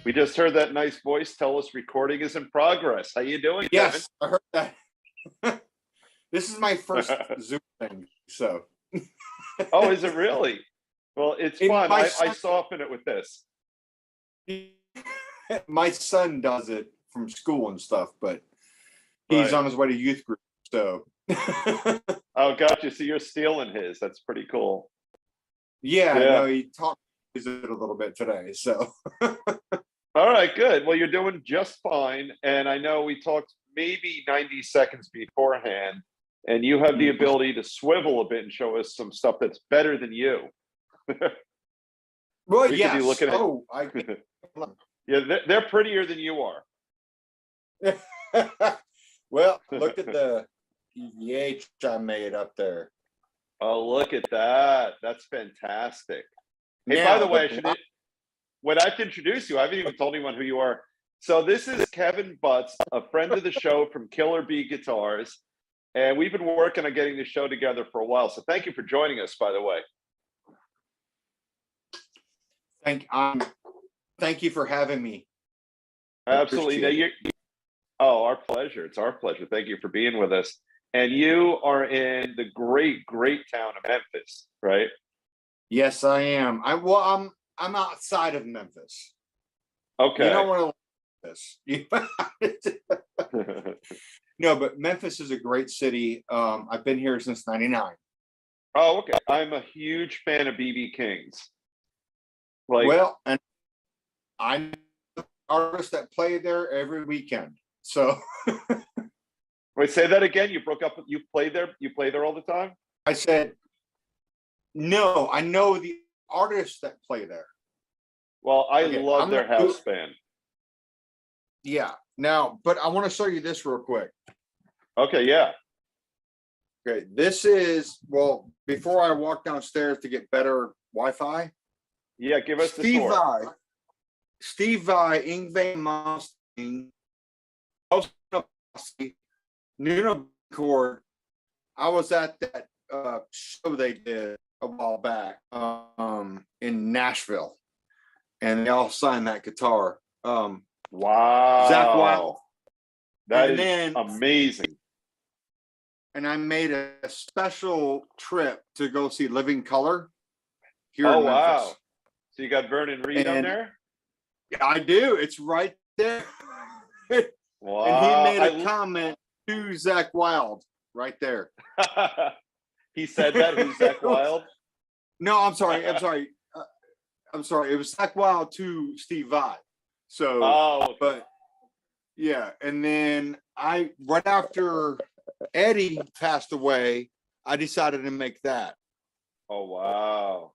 We just heard that nice voice tell us recording is in progress. How you doing, Yes, I heard that. This is my first Zoom thing, so. Oh, is it really? Well, it's fun. I soften it with this. My son does it from school and stuff, but he's on his way to youth group, so. Oh, gotcha. So you're stealing his. That's pretty cool. Yeah. No, he taught me to use it a little bit today, so. All right, good. Well, you're doing just fine. And I know we talked maybe 90 seconds beforehand, and you have the ability to swivel a bit and show us some stuff that's better than you. Well, we yes. Could be looking at... Oh, yeah, they're prettier than you are. Well, look at the EVH I made up there. Oh, look at that. That's fantastic. Hey, by the way, when I have to introduce you, I haven't even told anyone who you are. So this is Kevin Butts, a friend of the show from Killer Bee Guitars. And we've been working on getting the show together for a while. So thank you for joining us, by the way. Thank you for having me. Absolutely. Oh, our pleasure. It's our pleasure. Thank you for being with us. And you are in the great, great town of Memphis, right? Yes, I am. I'm outside of Memphis. Okay. You don't want to this. No, but Memphis is a great city. I've been here since '99. Oh, okay. I'm a huge fan of BB King's. And I'm an artist that play there every weekend. So wait, say that again. You broke up. You play there? You play there all the time? I said, no, I know the artists that play there. Well, I love their house band. Yeah. Now, but I want to show you this real quick. Okay, yeah. Okay, this is, well, before I walk downstairs to get better Wi-Fi. Yeah, give us the tour. Steve Vai, Ingve Mustang, Nuna Cord. I was at that show they did a while back in Nashville, and they all signed that guitar. Wow. Zach Wild. That is amazing. And I made a special trip to go see Living Color here in Memphis. Wow. So you got Vernon Reid on there? Yeah, I do. It's right there. Wow. And he made a comment to Zach Wild right there. He said that? Who's Zach Wild? No, I'm sorry. It was Zach Wild to Steve Vai. So, okay. But yeah. And then right after Eddie passed away, I decided to make that. Oh, wow.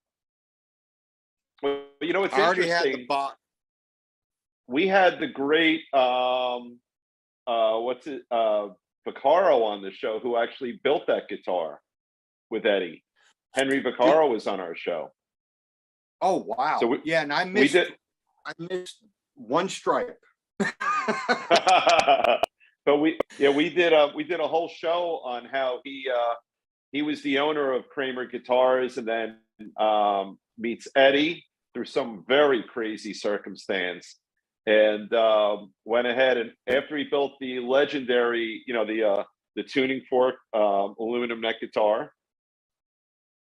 Well, you know, it's I already interesting. had the box. We had the great, Vaccaro on the show, who actually built that guitar with Eddie. Henry Vaccaro was on our show. Oh, wow. So and I missed one stripe. But we did a whole show on how he was the owner of Kramer Guitars, and then meets Eddie through some very crazy circumstance, and went ahead, and after he built the legendary, the tuning fork aluminum neck guitar,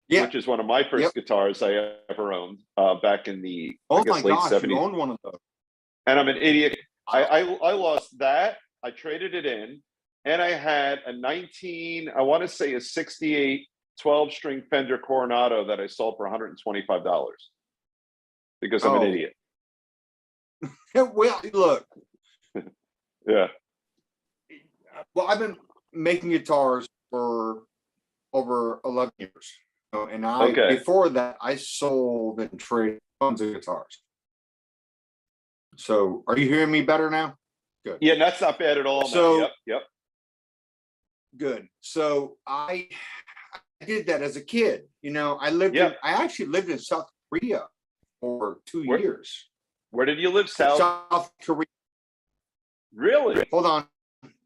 which is one of my first guitars I ever owned back in the late 70s. You owned one of those. And I'm an idiot. I lost that. I traded it in, and I had a 68 12-string Fender Coronado that I sold for $125 because I'm an idiot. Well, look. Yeah. Well, I've been making guitars for over 11 years. And before that, I sold and traded tons of guitars. So are you hearing me better now? Good. Yeah, that's not bad at all. So, yep. Good. So I did that as a kid. I actually lived in South Korea for 2 years. Where did you live? South Korea. Really? Hold on.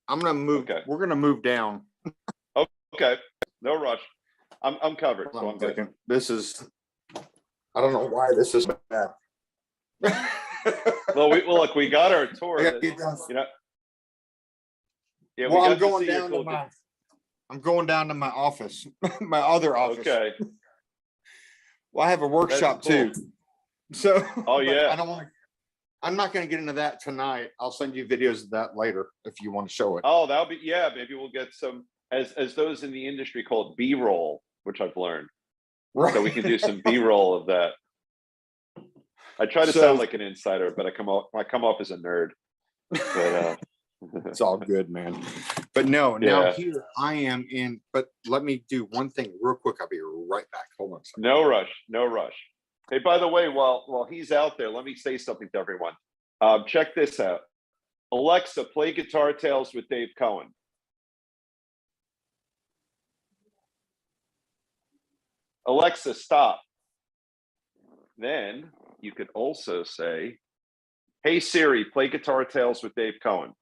I'm gonna move. Okay. We're gonna move down. Okay. No rush. I'm covered. Hold on a second. This is. I don't know why this is bad. Well, look, we got our tour. I gotta get down. You know, yeah, Well, we I'm got to going see your down cool. I'm going down to my office, my other office. Okay, Well, I have a workshop cool. too. So, Oh, but yeah. I don't want to. I'm not going to get into that tonight. I'll send you videos of that later if you want to show it. Oh, that'll be, yeah. Maybe we'll get some, as those in the industry call it B-roll, which I've learned. Right. So we can do some B-roll of that. I try to sound like an insider, but I come off as a nerd. But it's all good, man. But no, now Yeah. here I am in. But let me do one thing real quick. I'll be right back. Hold on a second. No rush, no rush. Hey, by the way, while he's out there, let me say something to everyone. Check this out. Alexa, play Guitar Tales with Dave Cohen. Alexa, stop. Then you could also say, hey Siri, play Guitar Tales with Dave Cohen.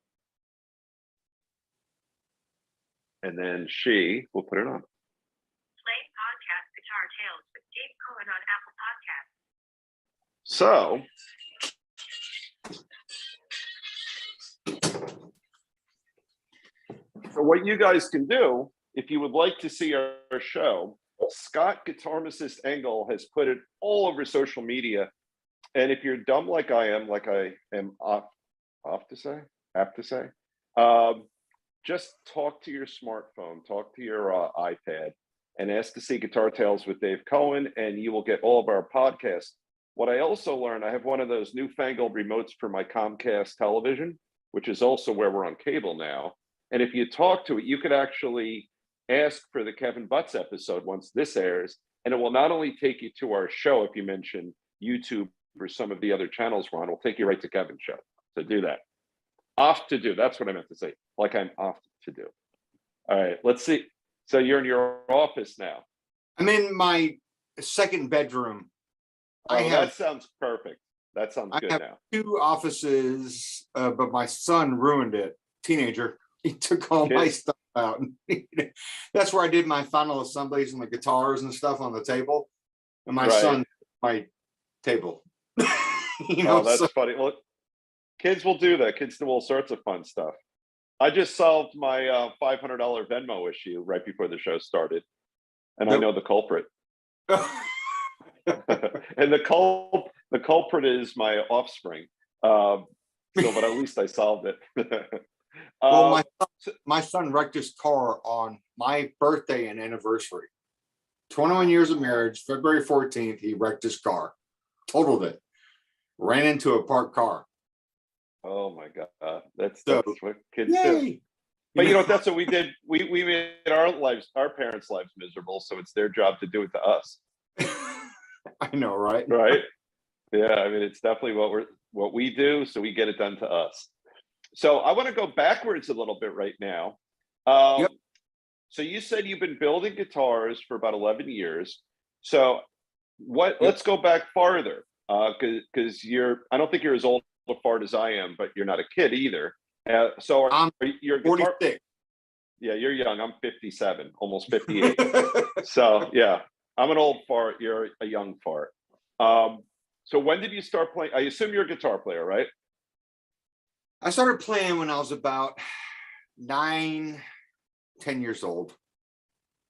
And then she will put it on. Play podcast Guitar Tales with Dave Cohen on Apple Podcasts. So what you guys can do, if you would like to see our show, Scott Guitarmacist Engel has put it all over social media. And if you're dumb like I am apt to say, just talk to your smartphone, talk to your iPad, and ask to see Guitar Tales with Dave Cohen, and you will get all of our podcasts. What I also learned, I have one of those newfangled remotes for my Comcast television, which is also where we're on cable now. And if you talk to it, you could actually ask for the Kevin Butts episode once this airs, and it will not only take you to our show if you mention YouTube or some of the other channels we're on, it will take you right to Kevin's show. So do that. Off to do. That's what I meant to say. Like I'm off to do. All right, let's see. So you're in your office now. I'm in my second bedroom. That sounds perfect. That sounds good now. 2 offices, but my son ruined it. Teenager. He took all my stuff out. That's where I did my final assemblies and the guitars and stuff on the table. And my son, my table. That's funny. Look, kids will do that. Kids do all sorts of fun stuff. I just solved my $500 Venmo issue right before the show started, and I know the culprit. And the culprit is my offspring. But at least I solved it. Well, my son wrecked his car on my birthday and anniversary. 21 years of marriage, February 14th, he wrecked his car, totaled it, ran into a parked car. Oh my God. That's what kids do. But that's what we did. We made our parents' lives miserable. So it's their job to do it to us. I know, right? Right. Yeah. I mean, it's definitely what we do. So we get it done to us. So I want to go backwards a little bit right now. So you said you've been building guitars for about 11 years. So let's go back farther. Because I don't think you're as old a fart as I am, but you're not a kid either. So you're 46. Yeah, you're young. I'm 57, almost 58. So yeah, I'm an old fart. You're a young fart. So when did you start playing? I assume you're a guitar player, right? I started playing when I was about 9, 10 years old.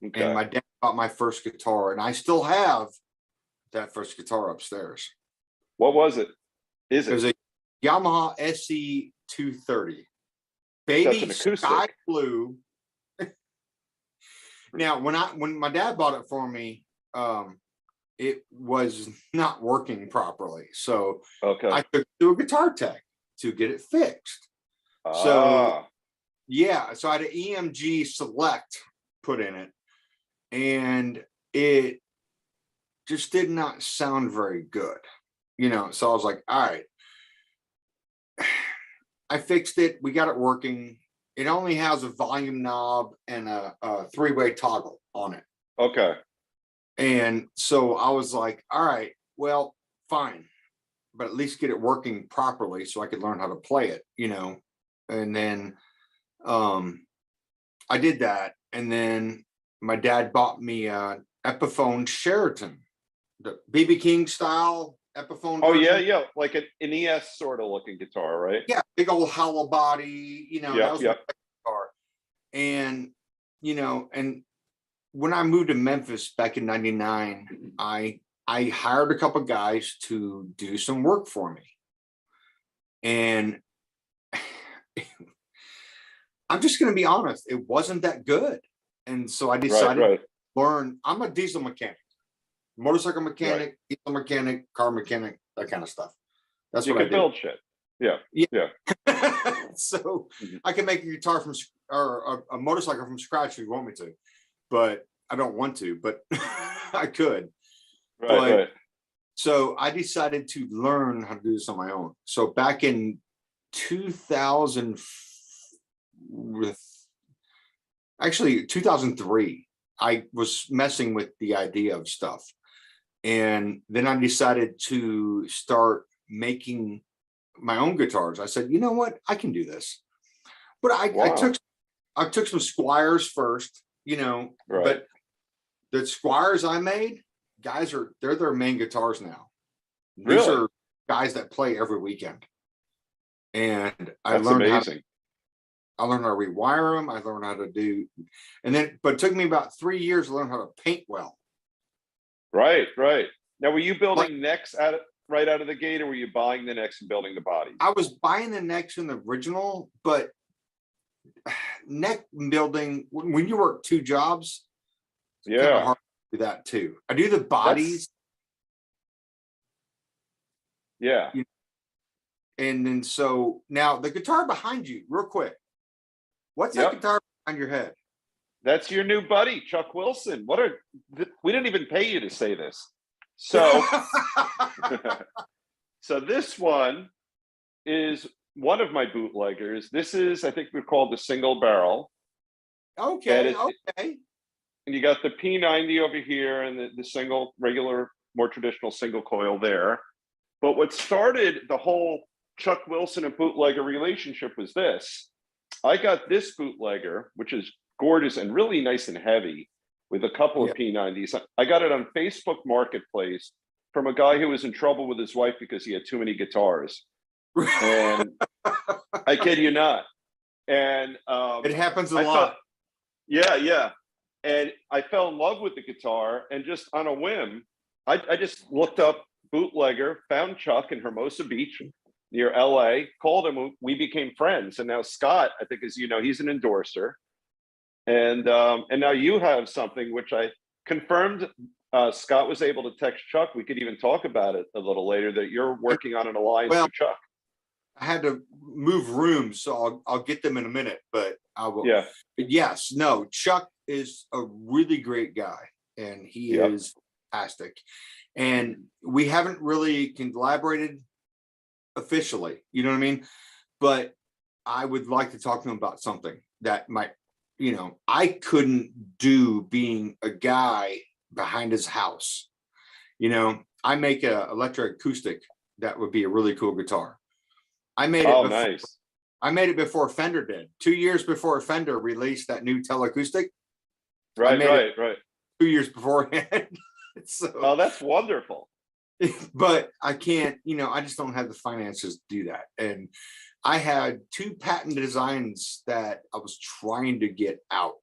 Okay. And my dad bought my first guitar, and I still have that first guitar upstairs. What was it? It was a Yamaha SE 230. Baby sky blue. Now, when my dad bought it for me, it was not working properly. So I took it to a guitar tech to get it fixed. So yeah, so I had an EMG Select put in it, and it just did not sound very good. So I was like, all right, I fixed it. We got it working. It only has a volume knob and a 3-way toggle on it. Okay. And so I was like, all right, well, fine, but at least get it working properly so I could learn how to play it, And then I did that. And then my dad bought me a Epiphone Sheraton, the BB King style Epiphone. Oh version. yeah, like an NES sort of looking guitar, right? Yeah, big old hollow body. That Yep, was my yep. guitar. And and when I moved to Memphis back in '99, I hired a couple guys to do some work for me, and I'm just going to be honest, it wasn't that good. And so I decided Right. to learn. I'm a diesel mechanic, motorcycle mechanic, diesel mechanic, car mechanic, that kind of stuff. That's You what I can do. build shit. Yeah. So Mhm. I can make a guitar or a motorcycle from scratch if you want me to, but I don't want to, but I could. Right. So I decided to learn how to do this on my own. So back in 2000, actually 2003, I was messing with the idea of stuff. And then I decided to start making my own guitars. I said, you know what? I can do this. But I took some Squires first, Right. but the Squires I made, they're their main guitars now. These Really? are guys that play every weekend. And That's amazing. I learned how to rewire them. I learned how to do, but it took me about 3 years to learn how to paint well. Right. Now, were you building necks right out of the gate, or were you buying the necks and building the bodies? I was buying the necks in the original, but neck building, when you work 2 jobs, it's kind of hard to do that too. I do the bodies. Yeah. And then so now the guitar behind you, real quick. What's that guitar behind your head? That's your new buddy, Chuck Wilson. We didn't even pay you to say this. So, so this one is one of my bootleggers. This is, I think we called the single barrel. Okay. And you got the P90 over here and the single, regular, more traditional single coil there. But what started the whole Chuck Wilson and bootlegger relationship was this. I got this bootlegger, which is gorgeous and really nice and heavy, with a couple of P90s. I got it on Facebook Marketplace from a guy who was in trouble with his wife because he had too many guitars. And I kid you not. And it happens a lot. Yeah. And I fell in love with the guitar, and just on a whim, I just looked up bootlegger, found Chuck in Hermosa Beach near LA, called him, we became friends. And now Scott, I think, as you know, he's an endorser. And now you have something which I confirmed. Scott was able to text Chuck. We could even talk about it a little later, that you're working on an alliance with Chuck. I had to move rooms, so I'll get them in a minute, but I will. Yeah. But yes, no, Chuck is a really great guy, and he is fantastic. And we haven't really collaborated officially, you know what I mean? But I would like to talk to him about something that might, I couldn't do being a guy behind his house. I make a electroacoustic that would be a really cool guitar. I made it. Nice. I made it before Fender did. 2 years before Fender released that new teleacoustic. Right. 2 years beforehand. So, that's wonderful. But I can't, I just don't have the finances to do that. And I had 2 patent designs that I was trying to get out,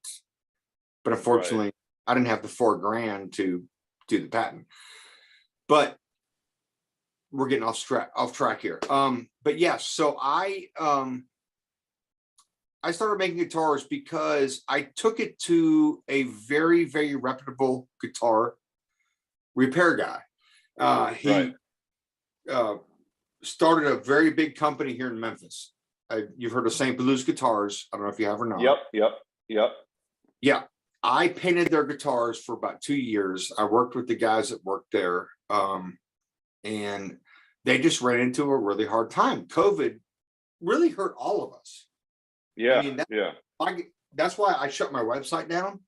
but unfortunately I didn't have the $4,000 to do the patent. But we're getting off track here. But yes, so I started making guitars because I took it to a very, very reputable guitar repair guy. He started a very big company here in Memphis. You've heard of St. Louis Guitars. I don't know if you have or not. Yep. Yeah. I painted their guitars for about 2 years. I worked with the guys that worked there. And they just ran into a really hard time. COVID really hurt all of us. Yeah. That's why I shut my website down.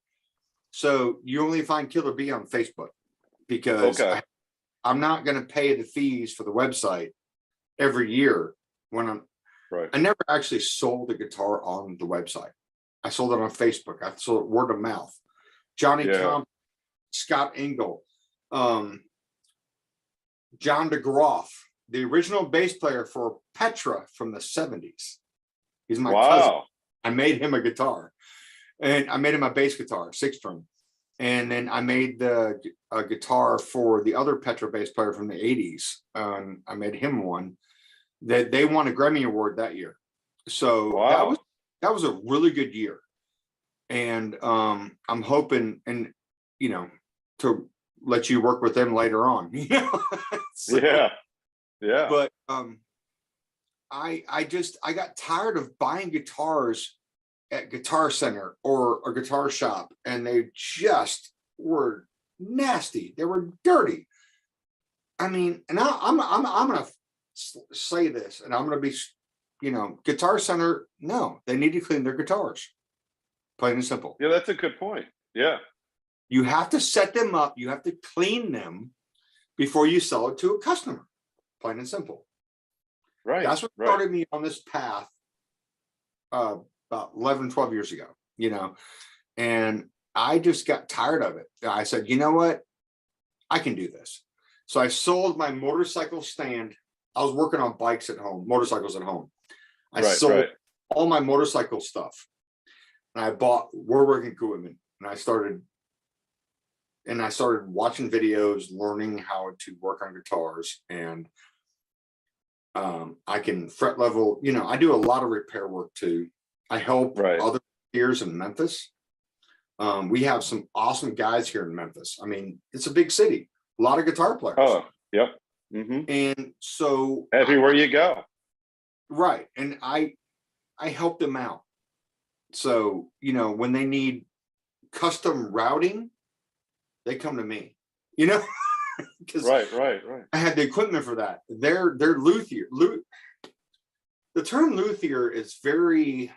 So you only find Killer B on Facebook, because I'm not going to pay the fees for the website every year when I never actually sold a guitar on the website. I sold it on Facebook. I sold it word of mouth. Johnny Scott Engel, John DeGroff, the original bass player for Petra from the 70s. He's my cousin. Wow. I made him a guitar, and I made him a bass guitar, 6-string. And then I made a guitar for the other Petra bass player from the 80s. I made him one that they won a Grammy Award that year. So Wow. that was a really good year. And I'm hoping, and to let you work with them later on. So, Yeah. but I got tired of buying guitars at Guitar Center or a guitar shop, and they just were nasty. They were dirty. I mean, and I'm gonna say this, and I'm gonna be, Guitar Center, no, they need to clean their guitars, plain and simple. Yeah, that's a good point. Yeah. You have to set them up. You have to clean them before you sell it to a customer, plain and simple. Right. That's what right. started me on this path about 11, 12 years ago, and I just got tired of it. I said, you know what? I can do this. So I sold my motorcycle stand. I was working on bikes at home, motorcycles at home. I sold all my motorcycle stuff, and I bought woodworking equipment, and I started watching videos, learning how to work on guitars, and I can fret level. I do a lot of repair work too. I help other peers in Memphis. We have some awesome guys here in Memphis. I mean, it's a big city, a lot of guitar players. Oh, yep. Mm-hmm. And so everywhere you go. Right. And I help them out. So, when they need custom routing, they come to me, because Right. I had the equipment for that. They're luthier. The term luthier is very,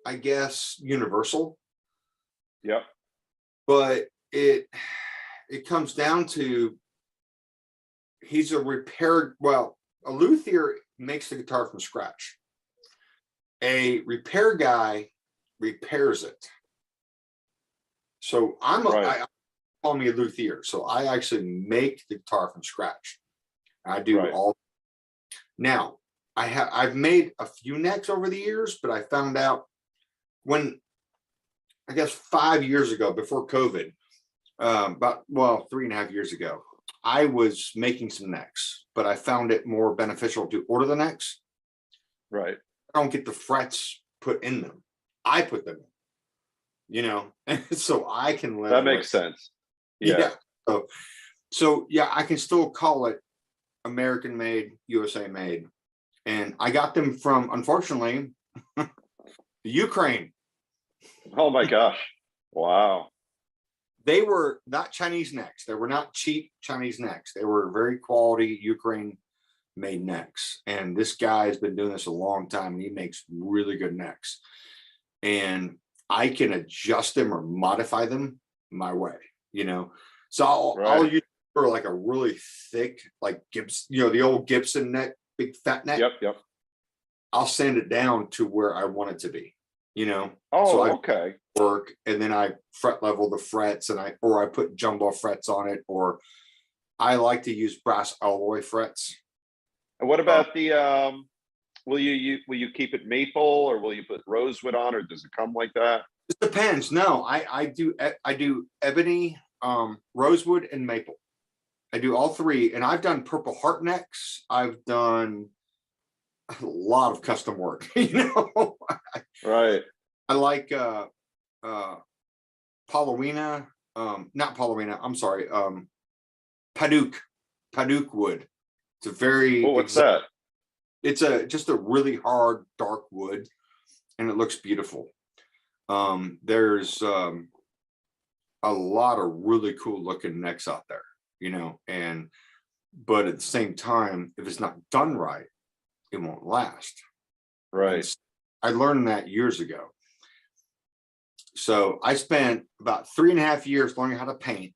I guess, universal. Yep. But it comes down to, he's a luthier makes the guitar from scratch. A repair guy repairs it. So I call me a luthier. So I actually make the guitar from scratch. I do all. Now I've made a few necks over the years, but I found out I guess 5 years ago, before COVID, about 3.5 years ago, I was making some necks, but I found it more beneficial to order the necks. Right. I don't get the frets put in them. I put them in, so I can live. That makes sense. Yeah. So I can still call it American made, USA made. And I got them from, unfortunately, the Ukraine. Oh my gosh. Wow. They were not Chinese necks. They were not cheap Chinese necks. They were very quality Ukraine made necks. And this guy has been doing this a long time, and he makes really good necks. And I can adjust them or modify them my way, So I'll use for like a really thick, like Gibson, the old Gibson neck, big fat neck. Yep. I'll sand it down to where I want it to be, Oh, so okay. Work, and then I fret level the frets, and I put jumbo frets on it, or I like to use brass alloy frets. And what about the will you keep it maple, or will you put rosewood on, or does it come like that? It depends. No, I do ebony, rosewood, and maple. I do all three, and I've done Purple Heart necks. I've done a lot of custom work. Right. I like Paulownia, not Paulownia. I'm sorry, Paduk wood. It's a very. What's that? It's just a really hard dark wood, and it looks beautiful. There's a lot of really cool looking necks out there, but at the same time, if it's not done right, it won't last. Right. And I learned that years ago. So I spent about 3.5 years learning how to paint.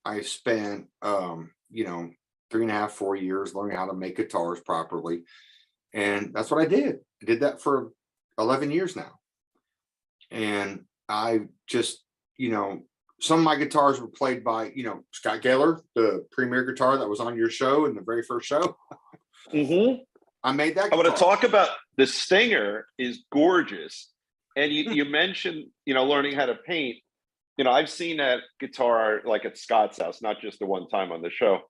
I spent 3.5, 4 years learning how to make guitars properly. And that's what I did. I did that for 11 years now. And I just, some of my guitars were played by, Scott Gaylor, the premier guitar that was on your show in the very first show. Mm-hmm. I made that I want to guitar. talk about the Stinger is gorgeous. And you mentioned, learning how to paint. I've seen that guitar like at Scott's house, not just the one time on the show.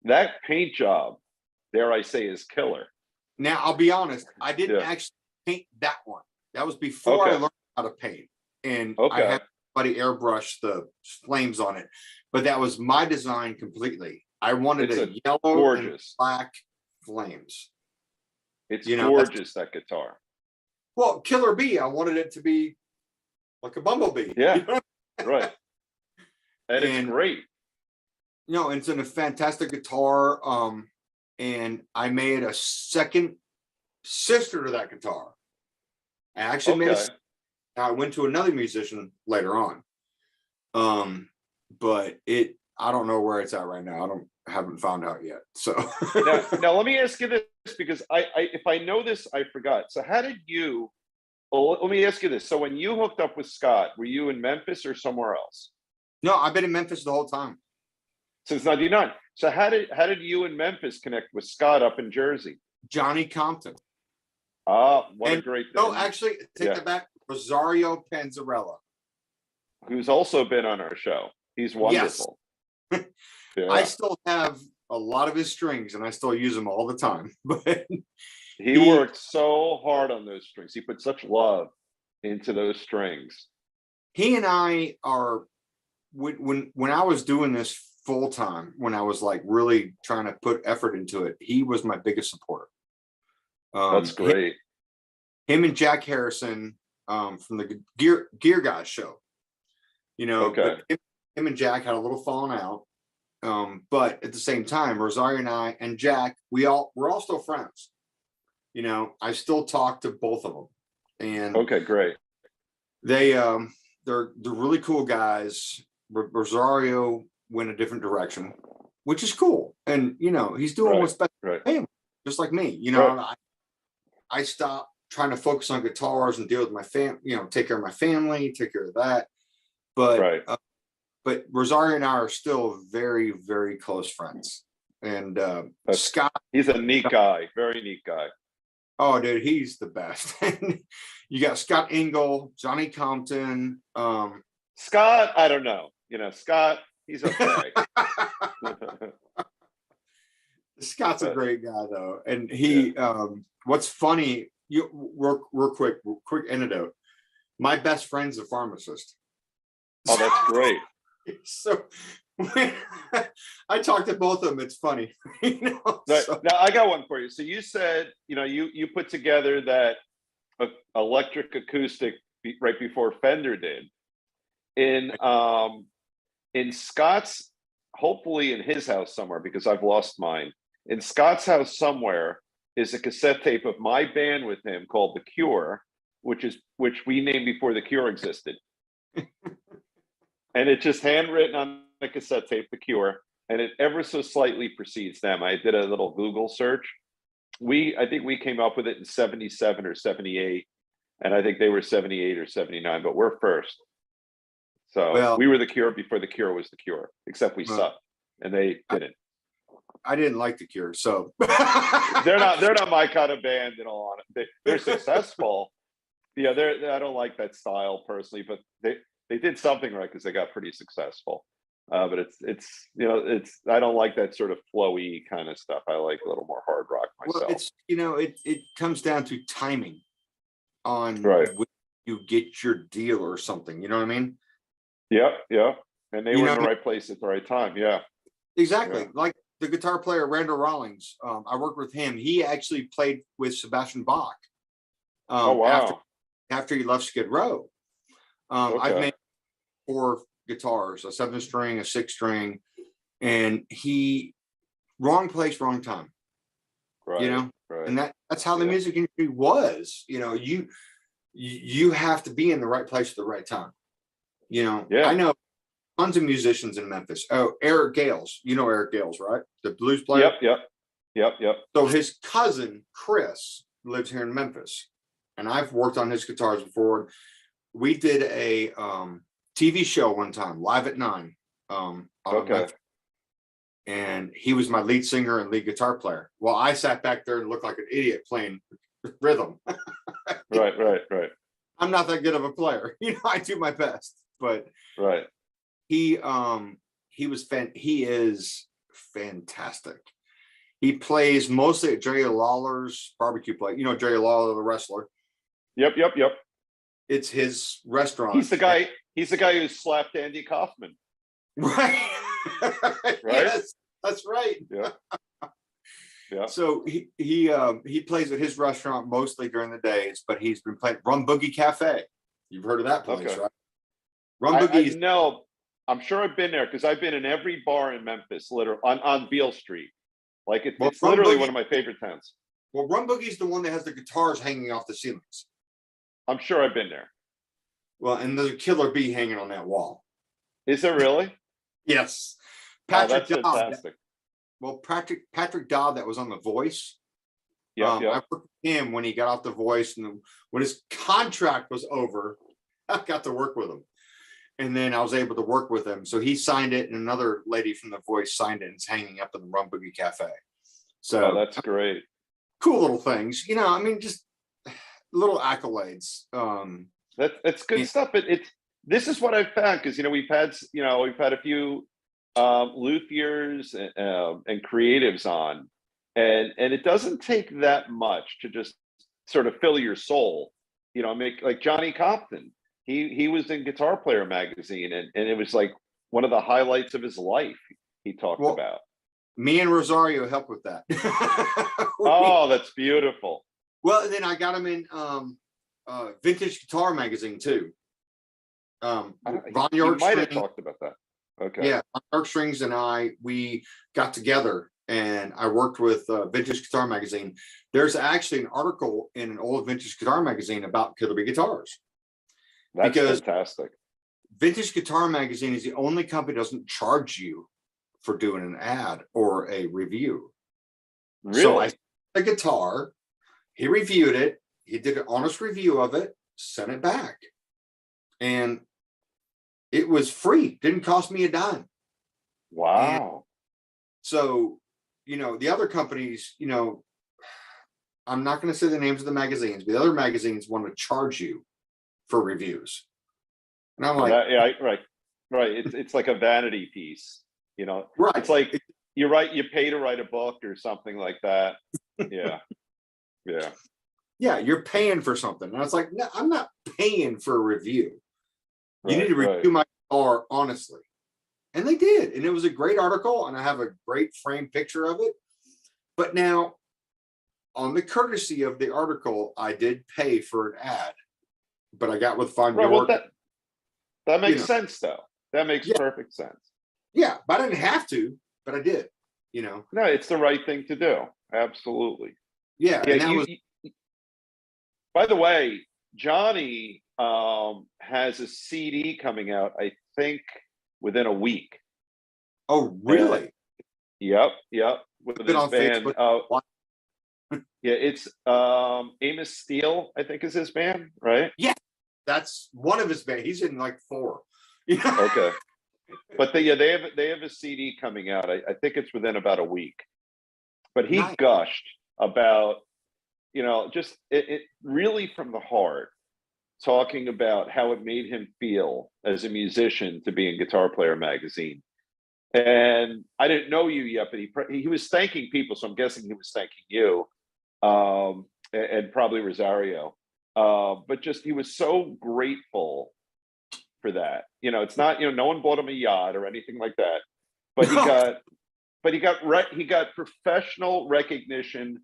That paint job, dare I say, is killer. Now, I'll be honest, I didn't Yeah. actually paint that one. That was before I Okay. learned how to paint. And I Okay. had somebody airbrush the flames on it. But that was my design completely. I wanted It's a a yellow and gorgeous. black flames. It's That's- gorgeous, that guitar. Well, Killer Bee, I wanted it to be like a bumblebee. Yeah. Right. And it's And- great. It's a fantastic guitar. And I made a second sister to that guitar. I actually made Okay. I went to another musician later on. But I don't know where it's at right now. I haven't found out yet. So Now let me ask you this, because if I know this, I forgot. So how did you, well, let me ask you this. So when you hooked up with Scott, were you in Memphis or somewhere else? no, I've been in Memphis the whole time. Since 99. So how did you and Memphis connect with Scott up in Jersey? Johnny Compton. What a And- great No, thing. actually, take Yeah. that back. Rosario Panzarella. Who's also been on our show. He's wonderful. Yeah. I still have a lot of his strings and I still use them all the time. But He worked so hard on those strings. He put such love into those strings. he and I are when I was doing this full time, when I was like really trying to put effort into it, he was my biggest supporter. That's great. Him and Jack Harrison from the Gear Guys show. Okay. But him and Jack had a little falling out. But at the same time, Rosario and I and Jack, we're all still friends. I still talk to both of them, and Okay, great. they're really cool guys. Rosario went a different direction, which is cool, and he's doing Right, what's best right. for him, just like me. Right. I stopped trying to focus on guitars and deal with my take care of my family, take care of that. But Right. But Rosario and I are still very, very close friends. And That's- Scott, He's a neat guy, very neat guy. oh dude, he's the best. You got Scott Engel, Johnny Compton. Scott, I don't know. Scott, he's okay. Scott's a great guy though, and he. What's funny? Real quick anecdote. My best friend's a pharmacist. Oh, that's great. So when I talk to both of them, it's funny. Right. So- Now I got one for you. So you said, you put together that electric acoustic right before Fender did. In Scott's, hopefully in his house somewhere, because I've lost mine. In Scott's house somewhere is a cassette tape of my band with him called The Cure, which we named before The Cure existed. And it's just handwritten on the cassette tape, The Cure, and it ever so slightly precedes them. I did a little Google search. I think we came up with it in 77 or 78, and I think they were 78 or 79, but we're first. So we were The Cure before The Cure was The Cure, except we sucked, and they didn't. I didn't like The Cure, so They're not my kind of band in all honesty. They're successful. Yeah, I don't like that style personally, but they did something right because they got pretty successful. But it's I don't like that sort of flowy kind of stuff. I like a little more hard rock myself. well, it's it comes down to timing on Right. when you get your deal or something. You know what I mean? Yeah. And they You were in know- the right place at the right time. Yeah. Exactly. Yeah. Like the guitar player Randall Rawlings. I worked with him. He actually played with Sebastian Bach. Oh wow. After he left Skid Row. I've Okay. made 4 guitars, a 7-string, a 6-string, and wrong place, wrong time. Right. Right. And that's how the Yeah. music industry was. You have to be in the right place at the right time. Yeah. I know tons of musicians in Memphis. Oh, Eric Gales. You know Eric Gales, right? The blues player. Yep. So his cousin Chris lives here in Memphis, and I've worked on his guitars before. We did a TV show one time, Live at 9. Okay. And he was my lead singer and lead guitar player. Well, I sat back there and looked like an idiot playing rhythm. Right. I'm not that good of a player. I do my best, but Right. he is fantastic. He plays mostly at Jerry Lawler's barbecue place. Jerry Lawler, the wrestler. Yep. It's his restaurant. He's the guy who slapped Andy Kaufman. Right. Right. Yes, that's right. Yeah. Yeah. So he plays at his restaurant mostly during the days, but he's been playing Rum Boogie Cafe. You've heard of that place, Okay. right? Rum Boogie. No, I'm sure I've been there because I've been in every bar in Memphis, literally on Beale Street. Like it's literally one of my favorite towns. Well, Rum Boogie's the one that has the guitars hanging off the ceilings. I'm sure I've been there. Well, and there's a killer bee hanging on that wall. Is there really? Yes. That's fantastic. Well, Patrick Dodd, that was on The Voice. Yeah. I worked with him when he got off The Voice, and when his contract was over, I got to work with him. And then I was able to work with him. So he signed it, and another lady from The Voice signed it, and it's hanging up in the Rum Boogie Cafe. So that's great. Cool little things, just little accolades. That's good stuff. But this is what I've found because we've had a few luthiers and creatives on, and it doesn't take that much to just sort of fill your soul. Make like Johnny Compton. He was in Guitar Player magazine, and it was like one of the highlights of his life. He talked about. Me and Rosario helped with that. Oh, that's beautiful. Well, and then I got him in Vintage Guitar magazine too. Von York might have talked about that. Okay. Yeah, Von York Strings and we got together, and I worked with Vintage Guitar magazine. There's actually an article in an old Vintage Guitar magazine about Killer Bee guitars. That's fantastic. Vintage Guitar magazine is the only company that doesn't charge you for doing an ad or a review. Really? So I a guitar, he reviewed it, he did an honest review of it, sent it back. And it was free, didn't cost me a dime. Wow. And so, the other companies, I'm not going to say the names of the magazines, but the other magazines want to charge you for reviews. And I'm like, right. It's like a vanity piece, right. It's like you pay to write a book or something like that. Yeah. Yeah, you're paying for something. And I was like, no, I'm not paying for a review. You need to review my guitar honestly. And they did. And it was a great article, and I have a great framed picture of it. But now, on the courtesy of the article, I did pay for an ad. But I got with Von York. Well, that makes sense, though. That makes perfect sense. Yeah, but I didn't have to, but I did. No, it's the right thing to do. Absolutely. Yeah. And that by the way, Johnny has a CD coming out, I think, within a week. Oh, really? Yep. With his band. Yeah, it's Amos Steele, I think, is his band, right? Yeah, that's one of his band. He's in like 4. Okay. But they have a CD coming out. I think it's within about a week. But he gushed about, just it really from the heart, talking about how it made him feel as a musician to be in Guitar Player magazine. And I didn't know you yet, but he was thanking people, so I'm guessing he was thanking you, and probably Rosario. But just he was so grateful for that. It's not, no one bought him a yacht or anything like that, but he got professional recognition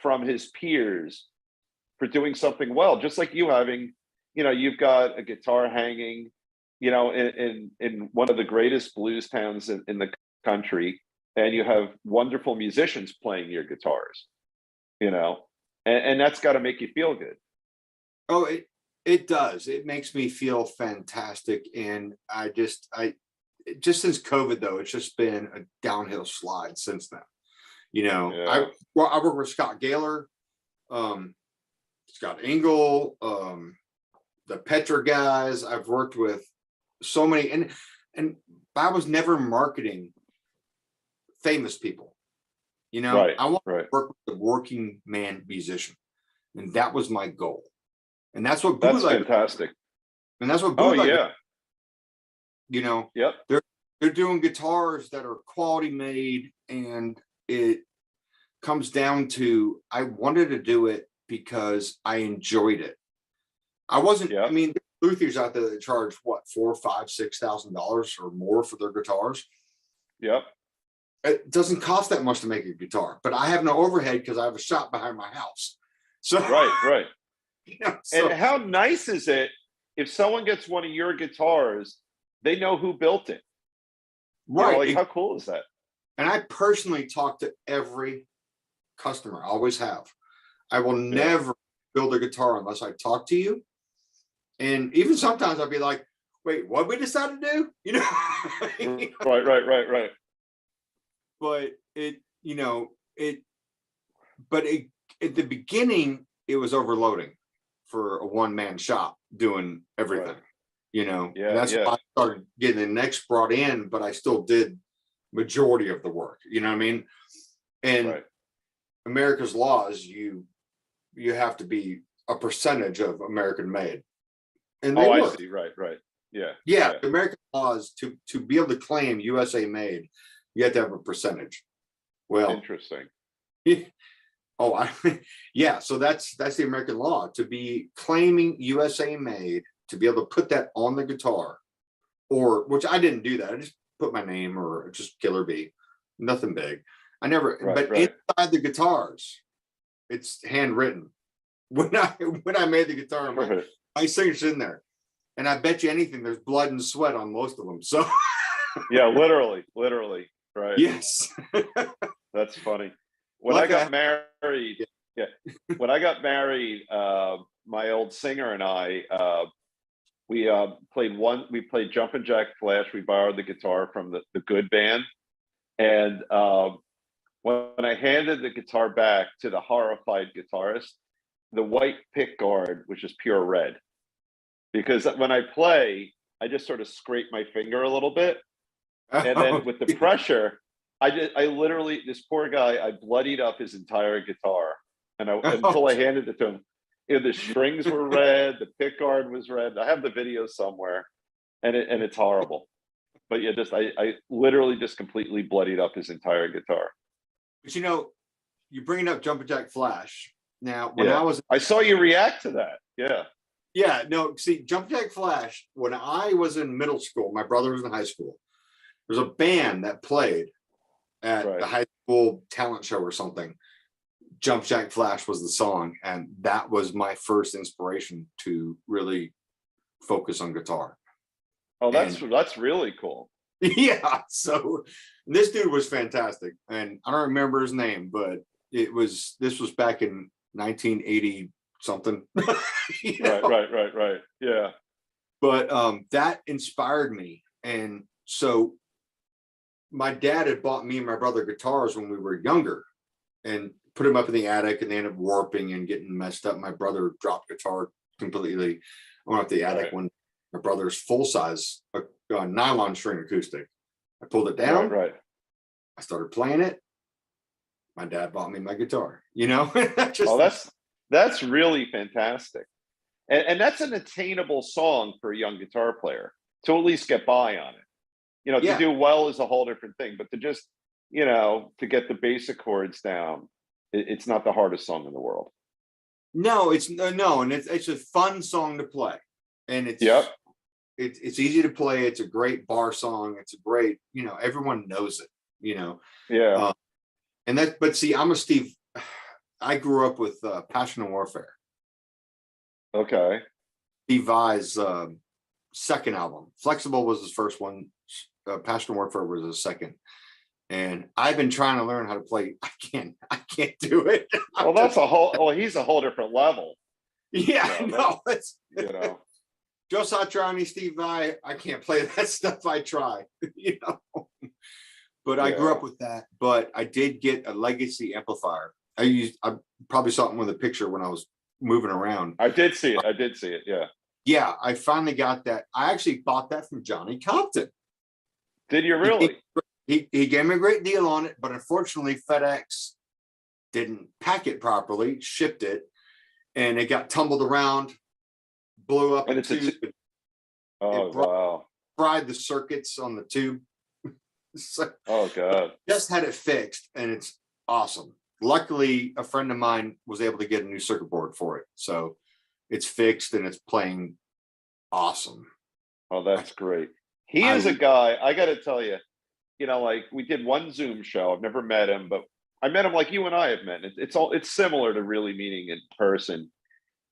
from his peers for doing something well, just like you having, you've got a guitar hanging, in one of the greatest blues towns in the country, and you have wonderful musicians playing your guitars, and that's got to make you feel good. Oh, it does. It makes me feel fantastic. And I just since COVID though, it's just been a downhill slide since then. I work with Scott Gaylor, Scott Engel, the Petra guys. I've worked with so many, and I was never marketing famous people. You know, Right, I want right. to work with the working man musician, and that was my goal. And that's what That's bootleg, fantastic. and that's what Oh bootleg, yeah. you know, Yep. they're doing guitars that are quality made, and it comes down to I wanted to do it because I enjoyed it. I wasn't, I Yep. mean, luthiers out there that charge what, $4,000, $5,000, $6,000 or more for their guitars. Yep. It doesn't cost that much to make a guitar, but I have no overhead because I have a shop behind my house. So Right. you know, so, And how nice is it if someone gets one of your guitars, they know who built it? You know, right. like, how cool is that? And I personally talk to every customer. I always have. I will never build a guitar unless I talk to you. And even sometimes I'll be like, wait, what we decided to do? You know? Right. But it, you know, at the beginning, it was overloading for a one-man shop doing everything. Right. You know, Yeah, and that's yeah. why I started getting the next brought in, but I still did majority of the work. You know what I mean? And Right. America's laws, you have to be a percentage of American made, and they Oh, I work. see. Right. Yeah. Yeah, the American laws to be able to claim USA made, you have to have a percentage. Well, Interesting. yeah. So that's the American law, to be claiming USA made, to be able to put that on the guitar, or which I didn't do that. I just put my name or just Killer Bee, nothing big. I never, but Right. inside the guitars, it's handwritten. When I made the guitar, my signature's in there, and I bet you anything, there's blood and sweat on most of them. So Yeah, literally. Right. yes. That's funny. When I got married, when I got married, my old singer and I, we played Jumpin' Jack Flash. We borrowed the guitar from the Good band. And when I handed the guitar back to the horrified guitarist, the white pick guard was just pure red. Because when I play, I just sort of scrape my finger a little bit. And then with the pressure, I literally, this poor guy, I bloodied up his entire guitar. And until I handed it to him, you know, the strings were red, the pick guard was red. I have the video somewhere, and it's horrible. But yeah, I literally just completely bloodied up his entire guitar. But you know, you bring up Jumpin' Jack Flash. Now, when I saw you react to that. Yeah. No, see, Jumpin' Jack Flash, when I was in middle school, my brother was in high school. There was a band that played at the high school talent show or something. Jump Jack Flash was the song, and that was my first inspiration to really focus on guitar. Oh, that's really cool. Yeah, so this dude was fantastic, and I don't remember his name, but this was back in 1980 something. You know? Right. Yeah. But that inspired me, and so my dad had bought me and my brother guitars when we were younger, and put them up in the attic, and they ended up warping and getting messed up. My brother dropped guitar completely. I went up the attic when my brother's full size nylon string acoustic. I pulled it down. Right. I started playing it. My dad bought me my guitar. You know, that's really fantastic, and that's an attainable song for a young guitar player to at least get by on it. You know, to do well is a whole different thing, but to just, you know, to get the basic chords down, it's not the hardest song in the world. No, and it's a fun song to play, and it's easy to play. It's a great bar song. It's a great, you know, everyone knows it, you know. Yeah. But see, I grew up with Passion and Warfare. Okay. Steve Vai's second album. Flexible was his first one. Passion and Warfare was his second. And I've been trying to learn how to play. I can't do it. Well, he's a whole different level. Yeah, you know, no, it's, you know. Joe Satriani, Steve Vai, I can't play that stuff. I try, you know. But I grew up with that. But I did get a legacy amplifier. I probably saw it with a picture when I was moving around. I did see it. Yeah. Yeah, I finally got that. I actually bought that from Johnny Compton. Did you really? He gave me a great deal on it, but unfortunately FedEx didn't pack it properly, shipped it, and it got tumbled around, blew up And a it's a tube, Oh, wow. fried the circuits on the tube. So Oh, God. just had it fixed, and it's awesome. Luckily, a friend of mine was able to get a new circuit board for it, so it's fixed and it's playing awesome. Oh, that's great. He is a guy, I got to tell you, like we did one Zoom show. I've never met him, but I met him like you and I have met. It's similar to really meeting in person.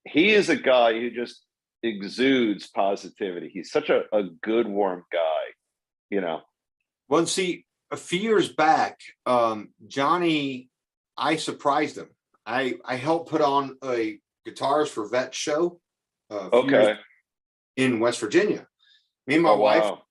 He is a guy who just exudes positivity. He's such a good, warm guy. Well, see, a few years back, Johnny, I surprised him. I helped put on a Guitars for Vets show a few years Okay. in West Virginia. Me and my Oh, wife wow.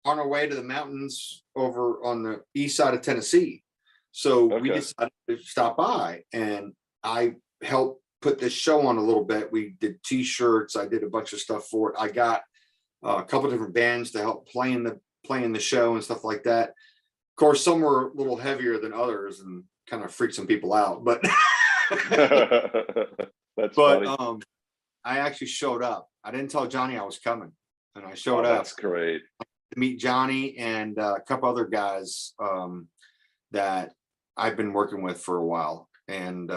on our way to the mountains over on the east side of Tennessee. So we Okay. decided to stop by, and I helped put this show on a little bit. We did T-shirts. I did a bunch of stuff for it. I got a couple different bands to help play in the show and stuff like that. Of course, some were a little heavier than others and kind of freaked some people out, but That's funny. I actually showed up. I didn't tell Johnny I was coming, and I Oh, showed up that's great. to meet Johnny and a couple other guys that I've been working with for a while. And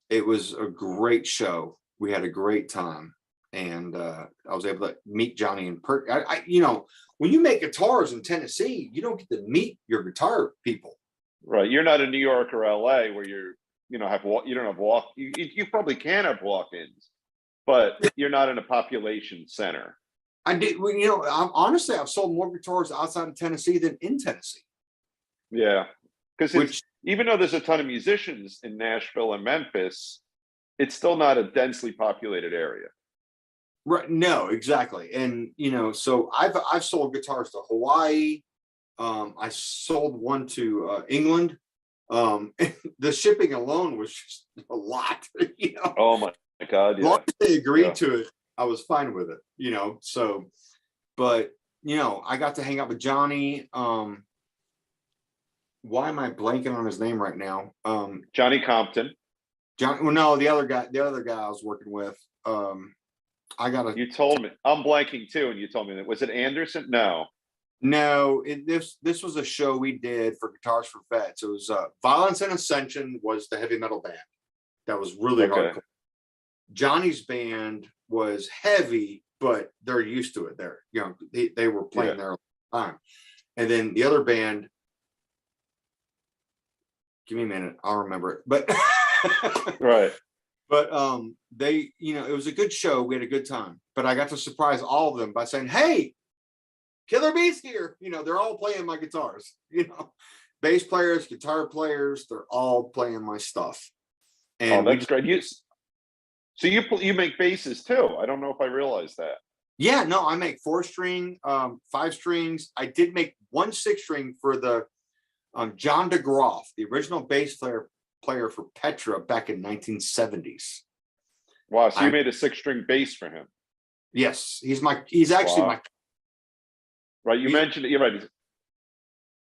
it was a great show. We had a great time. And I was able to meet Johnny in person. When you make guitars in Tennessee, you don't get to meet your guitar people. Right. You're not in New York or LA where you don't have walk. You probably can have walk-ins, but you're not in a population center. I did. Honestly, I've sold more guitars outside of Tennessee than in Tennessee. Yeah, because Which, even though there's a ton of musicians in Nashville and Memphis, it's still not a densely populated area. right? No, exactly. And so I've sold guitars to Hawaii. I sold one to England. The shipping alone was just a lot. Oh my God! As long Yeah. as they agreed Yeah. to it, I was fine with it. So, but I got to hang out with Johnny. Why am I blanking on his name right now? Johnny Compton. Johnny. Well, no, the other guy I was working with. I got to. You told me. I'm blanking too, and you told me that. Was it Anderson? No. No, this was a show we did for Guitars for Vets. It was Violence and Ascension was the heavy metal band that was really Okay. hardcore. Johnny's band was heavy, but they're used to it. They were playing there all the time. And then the other band, give me a minute, I'll remember it. But Right. But it was a good show. We had a good time. But I got to surprise all of them by saying, "Hey, Killer Bee's here." They're all playing my guitars. Bass players, guitar players, they're all playing my stuff. And that's great. So you make basses too. I don't know if I realized that. Yeah, no, I make 4-string, 5 strings. I did make 1 6-string for the John DeGroff, the original bass player for Petra back in 1970s. Wow. So you made a 6-string bass for him. Yes, he's actually my. Right. You mentioned it. You're right.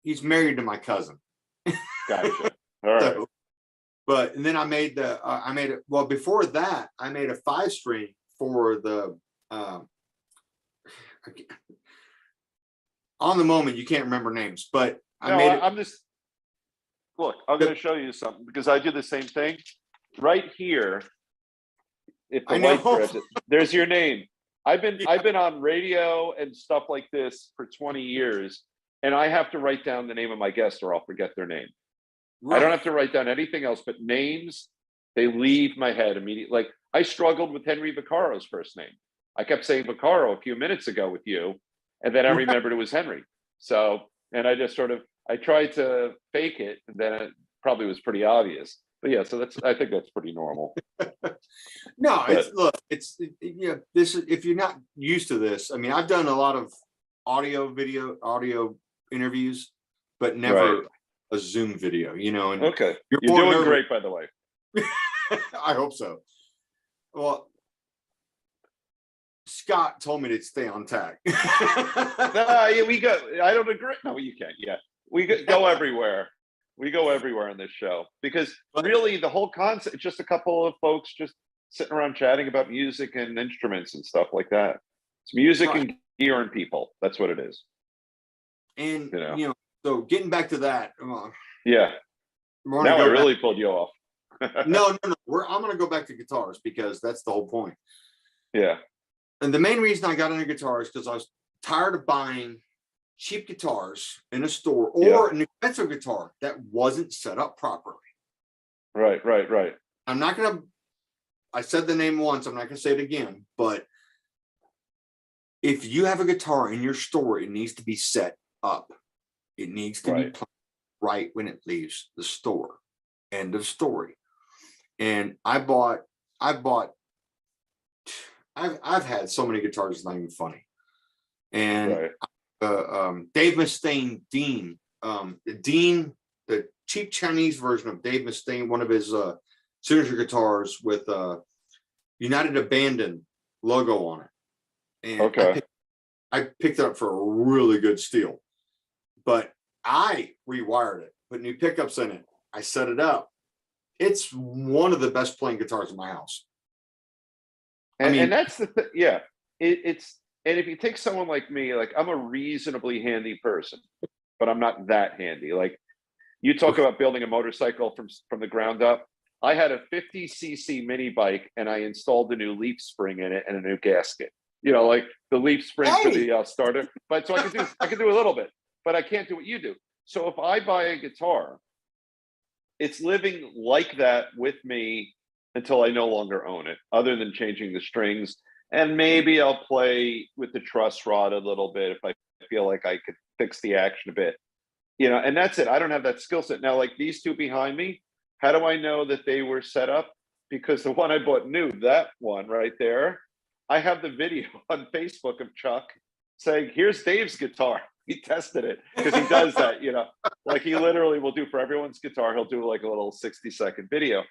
He's married to my cousin. Gotcha. All right. And then I made before that, I made a 5-string for the, on the moment, you can't remember names, but I'm just, look, I'm going to show you something because I do the same thing right here. If the light grabs it, there's your name. I've been on radio and stuff like this for 20 years, and I have to write down the name of my guest or I'll forget their name. Right. I don't have to write down anything else, but names, they leave my head immediately. Like I struggled with Henry Vaccaro's first name. I kept saying Vaccaro a few minutes ago with you, and then I remembered it was Henry. So, and I just I tried to fake it, and then it probably was pretty obvious. But yeah, so I think that's pretty normal. No, this is, if you're not used to this, I mean, I've done a lot of audio interviews, but never a Zoom video, and okay. You're doing great, by the way. I hope so. Well, Scott told me to stay on tack. Yeah, we go. I don't agree. No, you can't. Yeah, go everywhere. We go everywhere on this show because really the whole concept is just a couple of folks just sitting around chatting about music and instruments and stuff like that. It's music and gear and people. That's what it is. And so getting back to that. Yeah. Now I really pulled you off. No. I'm going to go back to guitars because that's the whole point. Yeah. And the main reason I got into guitars because I was tired of buying cheap guitars in a store or an expensive guitar that wasn't set up properly. Right. I'm not going to, I said the name once, I'm not going to say it again, but if you have a guitar in your store, it needs to be set up. It needs to be played right when it leaves the store. End of story. And I've had so many guitars, it's not even funny. And Dave Mustaine, Dean, the cheap Chinese version of Dave Mustaine, one of his signature guitars with United Abandon logo on it. And I picked it up for a really good steal. But I rewired it, put new pickups in it. I set it up. It's one of the best playing guitars in my house. And that's the thing. Yeah, it's and if you take someone like me, like I'm a reasonably handy person, but I'm not that handy. Like you talk about building a motorcycle from the ground up. I had a 50cc mini bike and I installed a new leaf spring in it and a new gasket. Like the leaf spring for the starter. But so I can do a little bit, but I can't do what you do. So if I buy a guitar, it's living like that with me until I no longer own it, other than changing the strings. And maybe I'll play with the truss rod a little bit if I feel like I could fix the action a bit, and that's it. I don't have that skill set. Now, like these two behind me, how do I know that they were set up? Because the one I bought new, that one right there, I have the video on Facebook of Chuck saying, here's Dave's guitar. He tested it because he does that, like he literally will do for everyone's guitar. He'll do like a little 60-second video.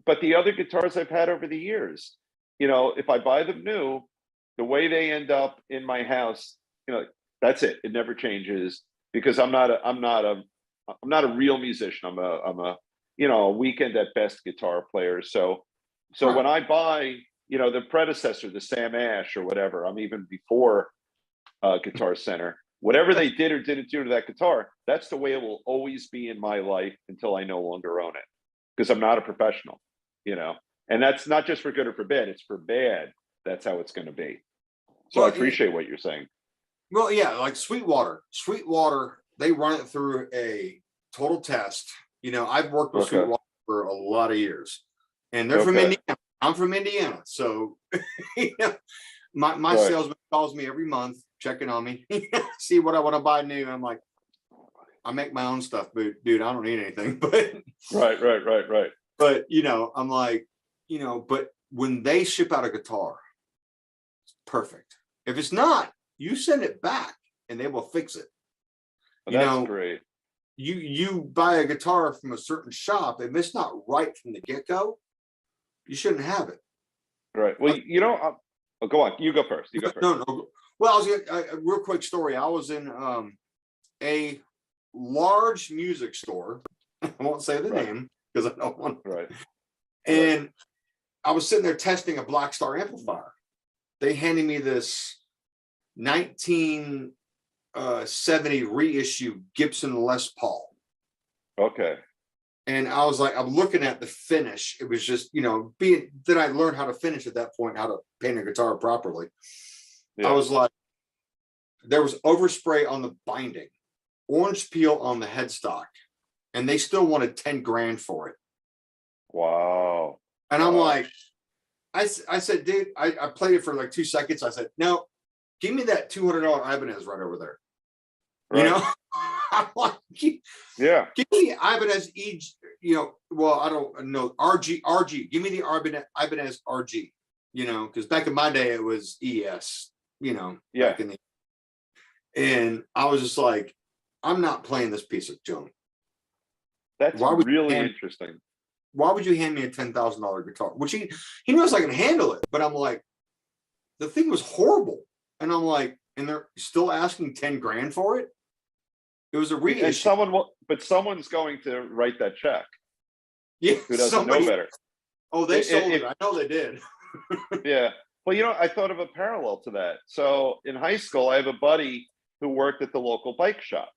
But the other guitars I've had over the years, if I buy them new, the way they end up in my house, that's it. It never changes because I'm not a real musician. I'm a weekend at best guitar player. So when I buy, the predecessor, the Sam Ash or whatever, I'm even before Guitar Center, whatever they did or didn't do to that guitar, that's the way it will always be in my life until I no longer own it because I'm not a professional, and that's not just for good or for bad. It's for bad. That's how it's going to be. So I appreciate what you're saying. Well, yeah, like Sweetwater, they run it through a total test. I've worked with Sweetwater for a lot of years and they're from Indiana. I'm from Indiana. So, my salesman calls me every month, checking on me, see what I want to buy new. I'm like, I make my own stuff, but dude, I don't need anything. But right. But I'm like, but when they ship out a guitar, it's perfect. If it's not, you send it back and they will fix it. Well, that's great. You buy a guitar from a certain shop, if it's not right from the get-go, you shouldn't have it. Right. Well, go on. You go first. No. Well, a real quick story. I was in a large music store. I won't say the name because I don't want. Right. And I was sitting there testing a Black Star amplifier. They handed me this 1970 reissue Gibson Les Paul. Okay. And I was like, I'm looking at the finish. It was just, then I learned how to finish at that point, how to paint a guitar properly. Yeah. I was like, there was overspray on the binding, orange peel on the headstock, and they still wanted 10 grand for it. Wow. And I'm like, I said, dude, I played it for like 2 seconds. I said, no, give me that $200 Ibanez right over there. Right. I'm like, yeah. Give me Ibanez well, I don't know, RG. Give me the Ibanez RG, because back in my day it was ES, back in and I was just like, I'm not playing this piece of junk. That's really interesting. Why would you hand me a $10,000 guitar? Which he knows I can handle it, but I'm like, the thing was horrible. And I'm like, and they're still asking 10 grand for it. It was a And reissue. someone's going to write that check. Yeah, Who doesn't somebody, know better? oh, they sold If it. I know they did. Yeah. Well, I thought of a parallel to that. So in high school, I have a buddy who worked at the local bike shop.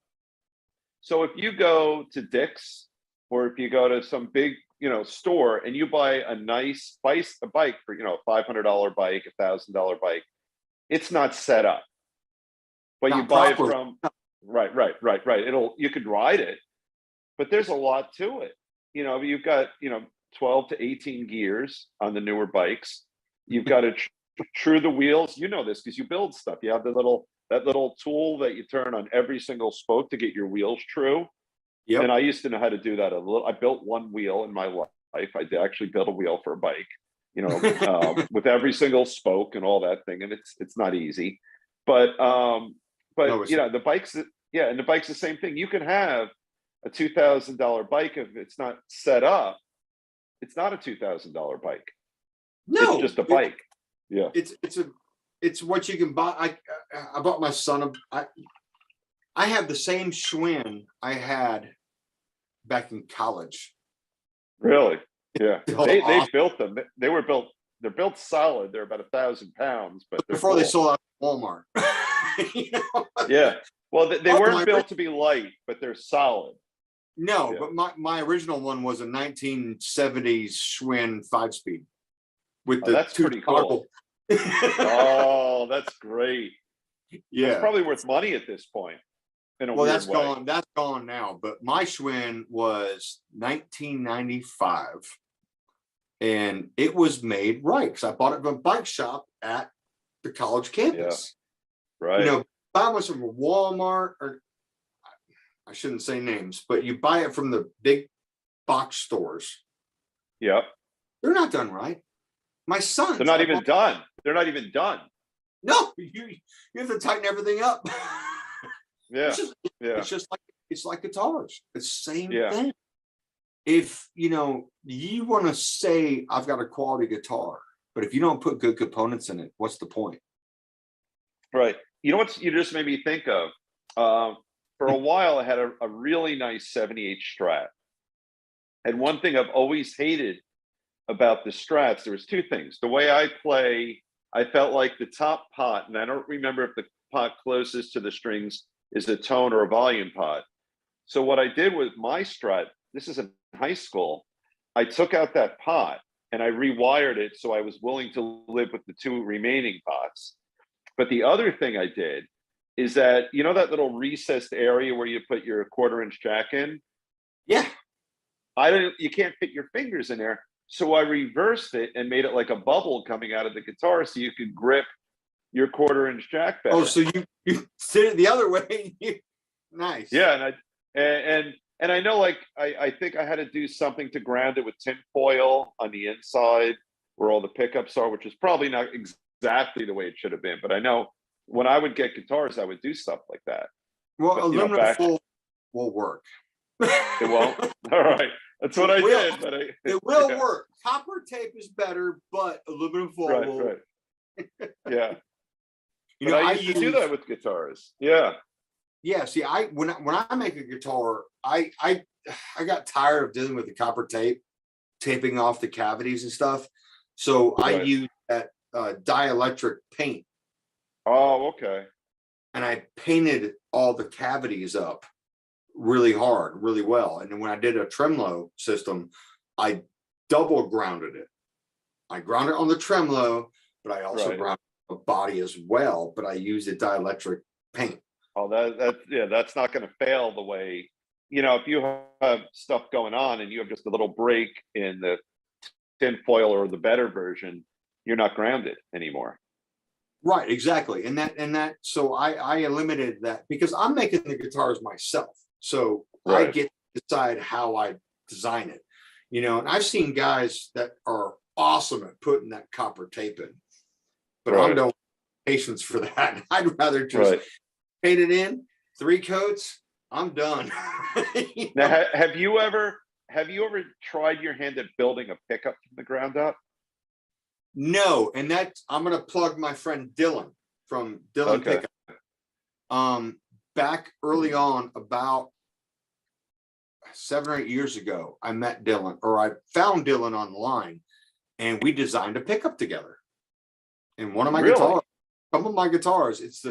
So if you go to Dick's or if you go to some big, store and you buy a nice bike for, $500 bike, $1,000 bike, it's not set up. But you Not buy it properly. from, right. You could ride it, but there's a lot to it. You've got, 12 to 18 gears on the newer bikes. You've got to true the wheels. You know this because you build stuff. You have that little tool that you turn on every single spoke to get your wheels true. Yep. And I used to know how to do that a little. I built one wheel in my life. I did actually build a wheel for a bike, with every single spoke and all that thing. And it's not easy, but No, the bike's, and the bike's the same thing. You can have a $2,000 bike if it's not set up. It's not a $2,000 bike. no, It's just a bike. Yeah. It's what you can buy. I bought my son I have the same Schwinn I had back in college. Really? Yeah. They Awesome. built them. They're built solid. They're about 1,000 pounds, but Before they cool. sold out at Walmart. Yeah. Well, they Oh, weren't built to be light, but they're solid. No, Yeah. but my original one was a 1970s Schwinn 5-speed with the That's pretty cool. Oh, that's great. It's Yeah. probably worth money at this point. In a Well, weird that's way. gone. That's gone now. But my Schwinn was 1995, and it was made right because I bought it from a bike shop at the college campus. Right. Buy one from Walmart, or I shouldn't say names, but you buy it from the big box stores. Yep. They're not done right. My son. They're not even done. They're not even done. No, you have to tighten everything up. Yeah. It's like guitars. It's the same Yeah. thing. If you want to say I've got a quality guitar, but if you don't put good components in it, what's the point? Right. You know what you just made me think of? For a while, I had a really nice 78 Strat. And one thing I've always hated about the Strats, there was two things. The way I play, I felt like the top pot, and I don't remember if the pot closest to the strings is a tone or a volume pot. So what I did with my Strat, this is in high school, I took out that pot and I rewired it so I was willing to live with the two remaining pots. But the other thing I did is that, that little recessed area where you put your 1/4-inch jack in? Yeah. You can't fit your fingers in there. So I reversed it and made it like a bubble coming out of the guitar so you could grip your 1/4-inch jack better. Oh, so you did it the other way. Nice. Yeah, and I know, like, I think I had to do something to ground it with tin foil on the inside where all the pickups are, which is probably not exactly the way it should have been. But I know when I would get guitars, I would do stuff like that. Well, But, aluminum foil will work. It won't. All right, that's what I did. But it will work. Copper tape is better, but aluminum foil will. Right. Yeah. I used to do that with guitars. Yeah. Yeah. See, when I make a guitar, I got tired of dealing with the copper tape, taping off the cavities and stuff. So I use that dielectric paint. Oh, okay. And I painted all the cavities up really hard, really well. And then when I did a tremolo system, I double grounded it. I ground it on the tremolo, but I also ground the body as well. But I used a dielectric paint. Oh, that's not going to fail the way, if you have stuff going on and you have just a little break in the tin foil or the better version, you're not grounded anymore. Right, exactly. And that so I eliminated that because I'm making the guitars myself. So I get to decide how I design it, and I've seen guys that are awesome at putting that copper tape in, but I don't have patience for that. I'd rather just paint it in 3 coats. I'm done. Now, have you ever tried your hand at building a pickup from the ground up? No, and I'm gonna plug my friend Dylan from Dylan Okay. Pickup. Back early on, about 7 or 8 years ago, I met Dylan, or I found Dylan online, and we designed a pickup together. And one of my Really? guitars, some of my guitars, it's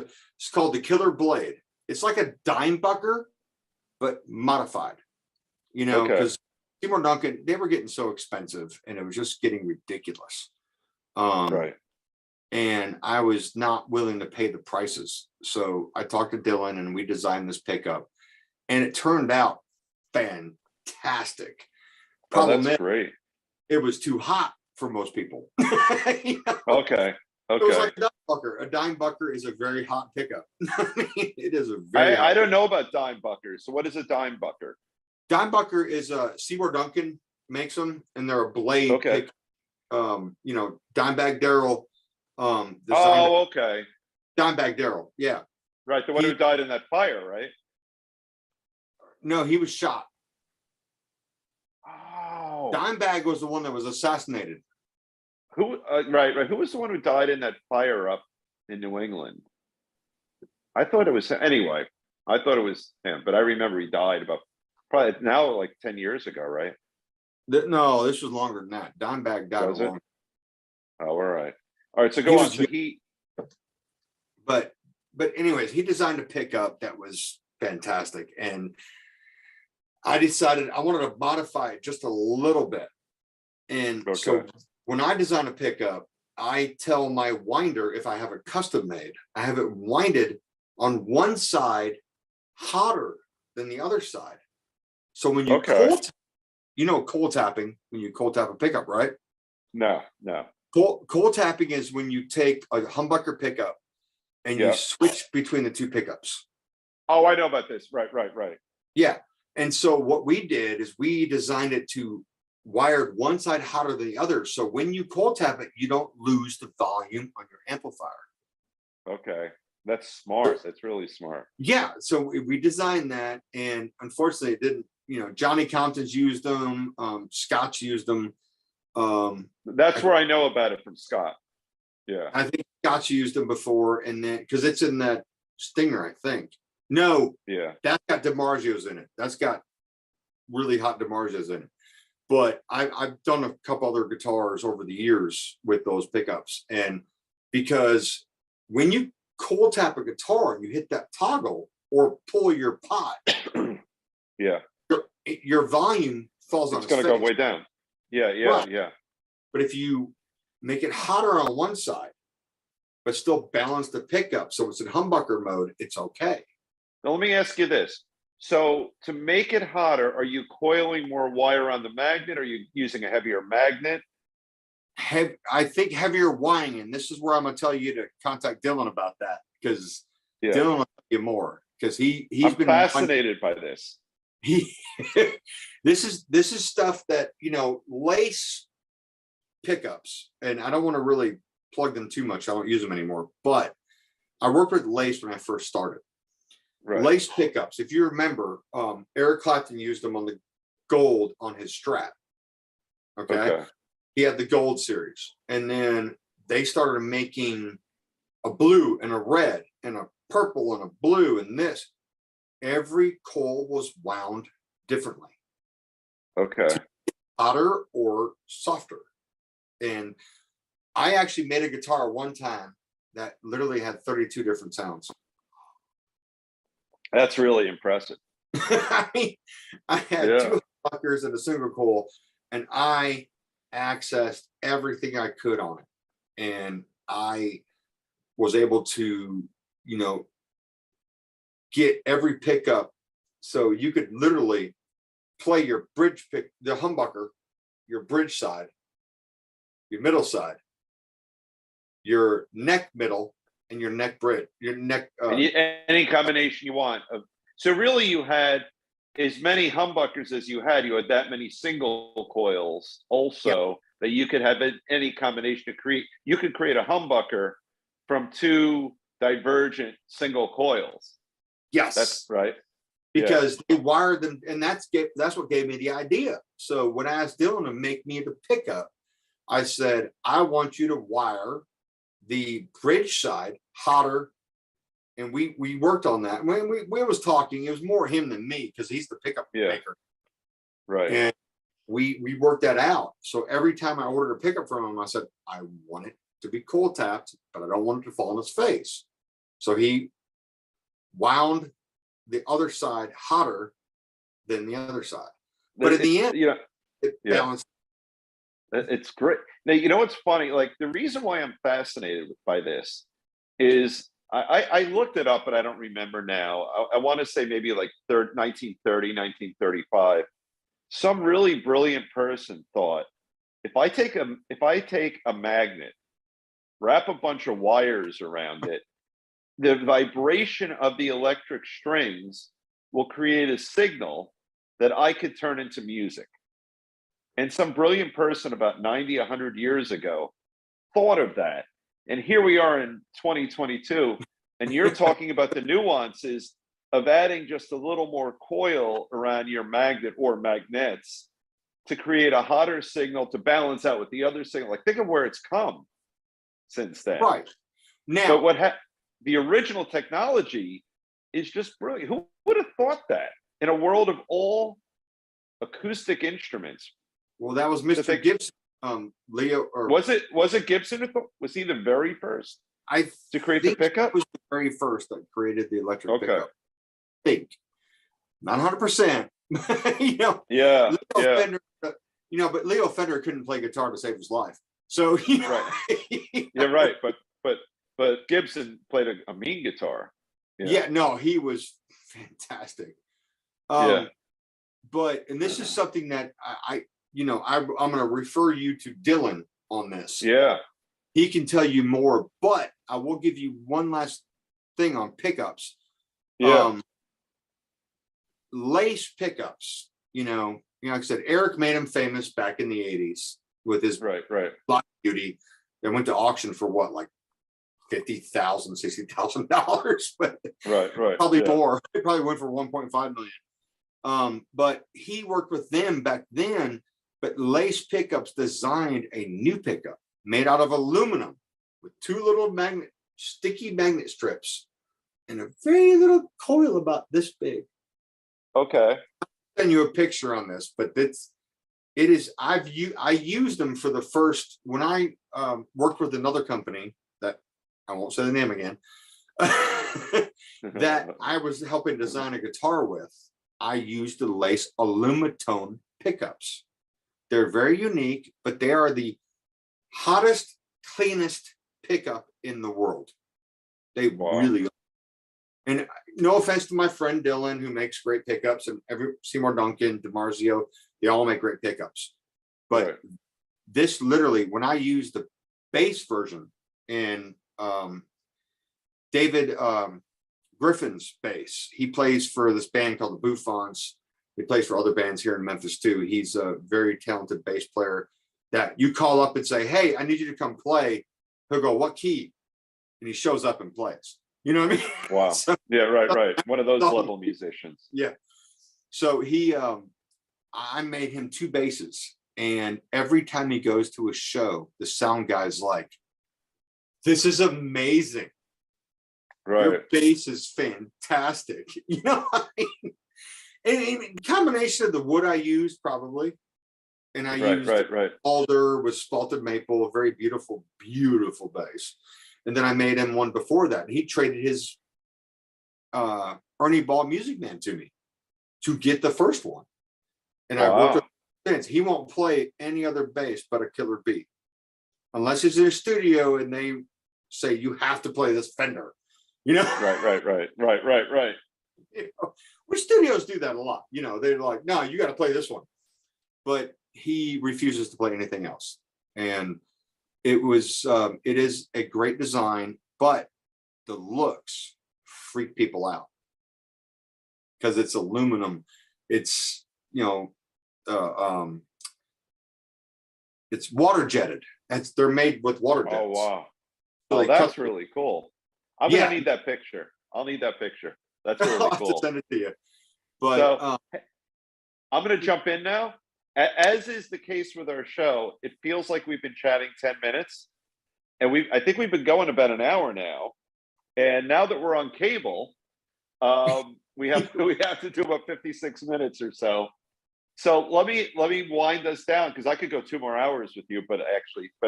called the Killer Blade. It's like a dime bucker, but modified. You know, Okay. because Seymour Duncan, they were getting so expensive, and it was just getting ridiculous. Right. And I was not willing to pay the prices. So I talked to Dylan, and we designed this pickup, and it turned out fantastic. Oh, Problem that's is, great. it was too hot for most people. You know? Okay. It was Okay. like a dime bucker. A dime bucker is a very hot pickup. I mean, it is a very hot I don't know about dime buckers. So what is a dime bucker? Dime bucker is Seymour Duncan makes them, and they're a blade Okay. pick. You know, Dimebag Daryl. Designed Oh, okay. Dimebag Daryl. Yeah. Right. The one who died in that fire, right? No, he was shot. Oh. Dimebag was the one that was assassinated. Who? Right. Who was the one who died in that fire up in New England? I thought it was anyway. I thought it was him, but I remember he died about probably now like 10 years ago, right? No, this was longer than that. Dimebag died Was it? long. Oh, all right. All right. So He go on. was So he. But anyways, he designed a pickup that was fantastic, and I decided I wanted to modify it just a little bit. And so Okay. when I design a pickup, I tell my winder, if I have a custom made, I have it winded on one side hotter than the other side. So when you Okay. cold tapping, when you cold tap a pickup, right? No. Cold tapping is when you take a humbucker pickup and you Yeah. switch between the two pickups. Oh, I know about this. Right. Yeah. And so what we did is we designed it to wired one side hotter than the other. So when you cold tap it, you don't lose the volume on your amplifier. Okay. That's smart. That's really smart. Yeah. So we designed that, and unfortunately it didn't, you know, Johnny Compton's used them. Scott's used them. That's where I know about it from Scott. Yeah. I think Scott's used them before, and then because it's in that Stinger, I think. No, Yeah. that's got DiMarzio's in it. That's got really hot DiMarzio's in it. But I've done a couple other guitars over the years with those pickups. And because when you cold tap a guitar and you hit that toggle or pull your pot, Yeah. your volume falls on It's its going to go face. way down. Yeah. Right. Yeah. But if you make it hotter on one side, but still balance the pickup so it's in humbucker mode, it's okay. Now, let me ask you this. So to make it hotter, are you coiling more wire on the magnet? Or are you using a heavier magnet? I think heavier wiring, and this is where I'm going to tell you to contact Dylan about that, because Yeah. Dylan will tell you more, because he's I'm been fascinated by this. he this is stuff that, you know, lace pickups, and I don't want to really plug them too much. I don't use them anymore, but I worked with lace when I first started. Right. Lace pickups, if you remember, Eric Clapton used them on the Gold on his Strat. Okay. He had the Gold series, and then they started making a blue and a red and a purple and a blue, and this. Every coil was wound differently, Okay. hotter or softer. And I actually made a guitar one time that literally had 32 different sounds. That's really impressive. I mean, I had two humbuckers and a single coil, and I accessed everything I could on it. And I was able to, you know, get every pickup. So you could literally play your bridge pick, the humbucker, your bridge side, your middle side, your neck middle, and your neck bridge, your neck. Any combination you want. So really you had as many humbuckers as you had that many single coils also that you could have any combination to create. You could create a humbucker from two divergent single coils. Yes. That's right. Because they wired them, and that's what gave me the idea. So when I asked Dylan to make me the pickup, I said, I want you to wire the bridge side hotter. And we worked on that. When we was talking, it was more him than me because he's the pickup maker. Right. And we worked that out. So every time I ordered a pickup from him, I said, I want it to be coil tapped, but I don't want it to fall on its face. So he wound the other side hotter than the other side. But at the end, it balanced. It's great. Now, you know what's funny? Like, the reason why I'm fascinated by this is I looked it up, but I don't remember now. I want to say maybe like 1930, 1935. Some really brilliant person thought, if I take a magnet, wrap a bunch of wires around it, the vibration of the electric strings will create a signal that I could turn into music. And some brilliant person about 90, 100 years ago thought of that. And here we are in 2022, and you're talking about the nuances of adding just a little more coil around your magnet or magnets to create a hotter signal to balance out with the other signal. Like, think of where it's come since then. Right. Now, but the original technology is just brilliant. Who would have thought that in a world of all acoustic instruments? Well, that was Mr. Gibson, Leo, or was it Gibson? Was he the very first to create the pickup? Was the very first that created the electric pickup. I think not 100%. Fender, but Leo Fender couldn't play guitar to save his life. So right, right. But Gibson played a mean guitar. No, he was fantastic. But this is something that I'm going to refer you to Dylan on this. Yeah, he can tell you more. But I will give you one last thing on pickups. Yeah. Lace pickups. Like I said, Eric made him famous back in the 80s with his Black Beauty. They went to auction for what, like $50,000, $60,000, but probably more. It probably went for 1.5 million. But he worked with them back then. But Lace Pickups designed a new pickup made out of aluminum with two little sticky magnet strips and a very little coil about this big. Okay. I'll send you a picture on this, but I used them for the first, when I worked with another company that I won't say the name again, that I was helping design a guitar with. I used the Lace Alumitone pickups. They're very unique, but they are the hottest, cleanest pickup in the world. They really are. And no offense to my friend Dylan, who makes great pickups, and Seymour Duncan, DiMarzio, they all make great pickups. But this literally, when I used the bass version in David Griffin's bass, he plays for this band called the Bouffons. He plays for other bands here in Memphis too. He's a very talented bass player that you call up and say, hey, I need you to come play. He'll go, what key? And he shows up and plays. You know what I mean? Wow. So, right. One of those level musicians. Yeah. So I made him two basses. And every time he goes to a show, the sound guy's like, this is amazing. Right. Your bass is fantastic. You know what I mean? And combination of the wood I used probably, and I used alder with spalted maple, a very beautiful, beautiful bass. And then I made him one before that. He traded his Ernie Ball Music Man to me to get the first one. And I worked with him since. He won't play any other bass but a Killer Bee, unless he's in a studio and they say you have to play this Fender. Right. Which studios do that a lot. They're like, no, you got to play this one. But he refuses to play anything else. And it is a great design, but the looks freak people out because it's aluminum. It's, it's water jetted. They're made with water jets. Oh, wow. So that's really cool. I'm going to need that picture. I'll need that picture. That's really cool. I'll have to send it to you. But so, I'm going to jump in now. as is the case with our show, it feels like we've been chatting 10 minutes, and I think we've been going about an hour now. And now that we're on cable, we have to do about 56 minutes or so. So let me wind us down, because I could go 2 more hours with you, but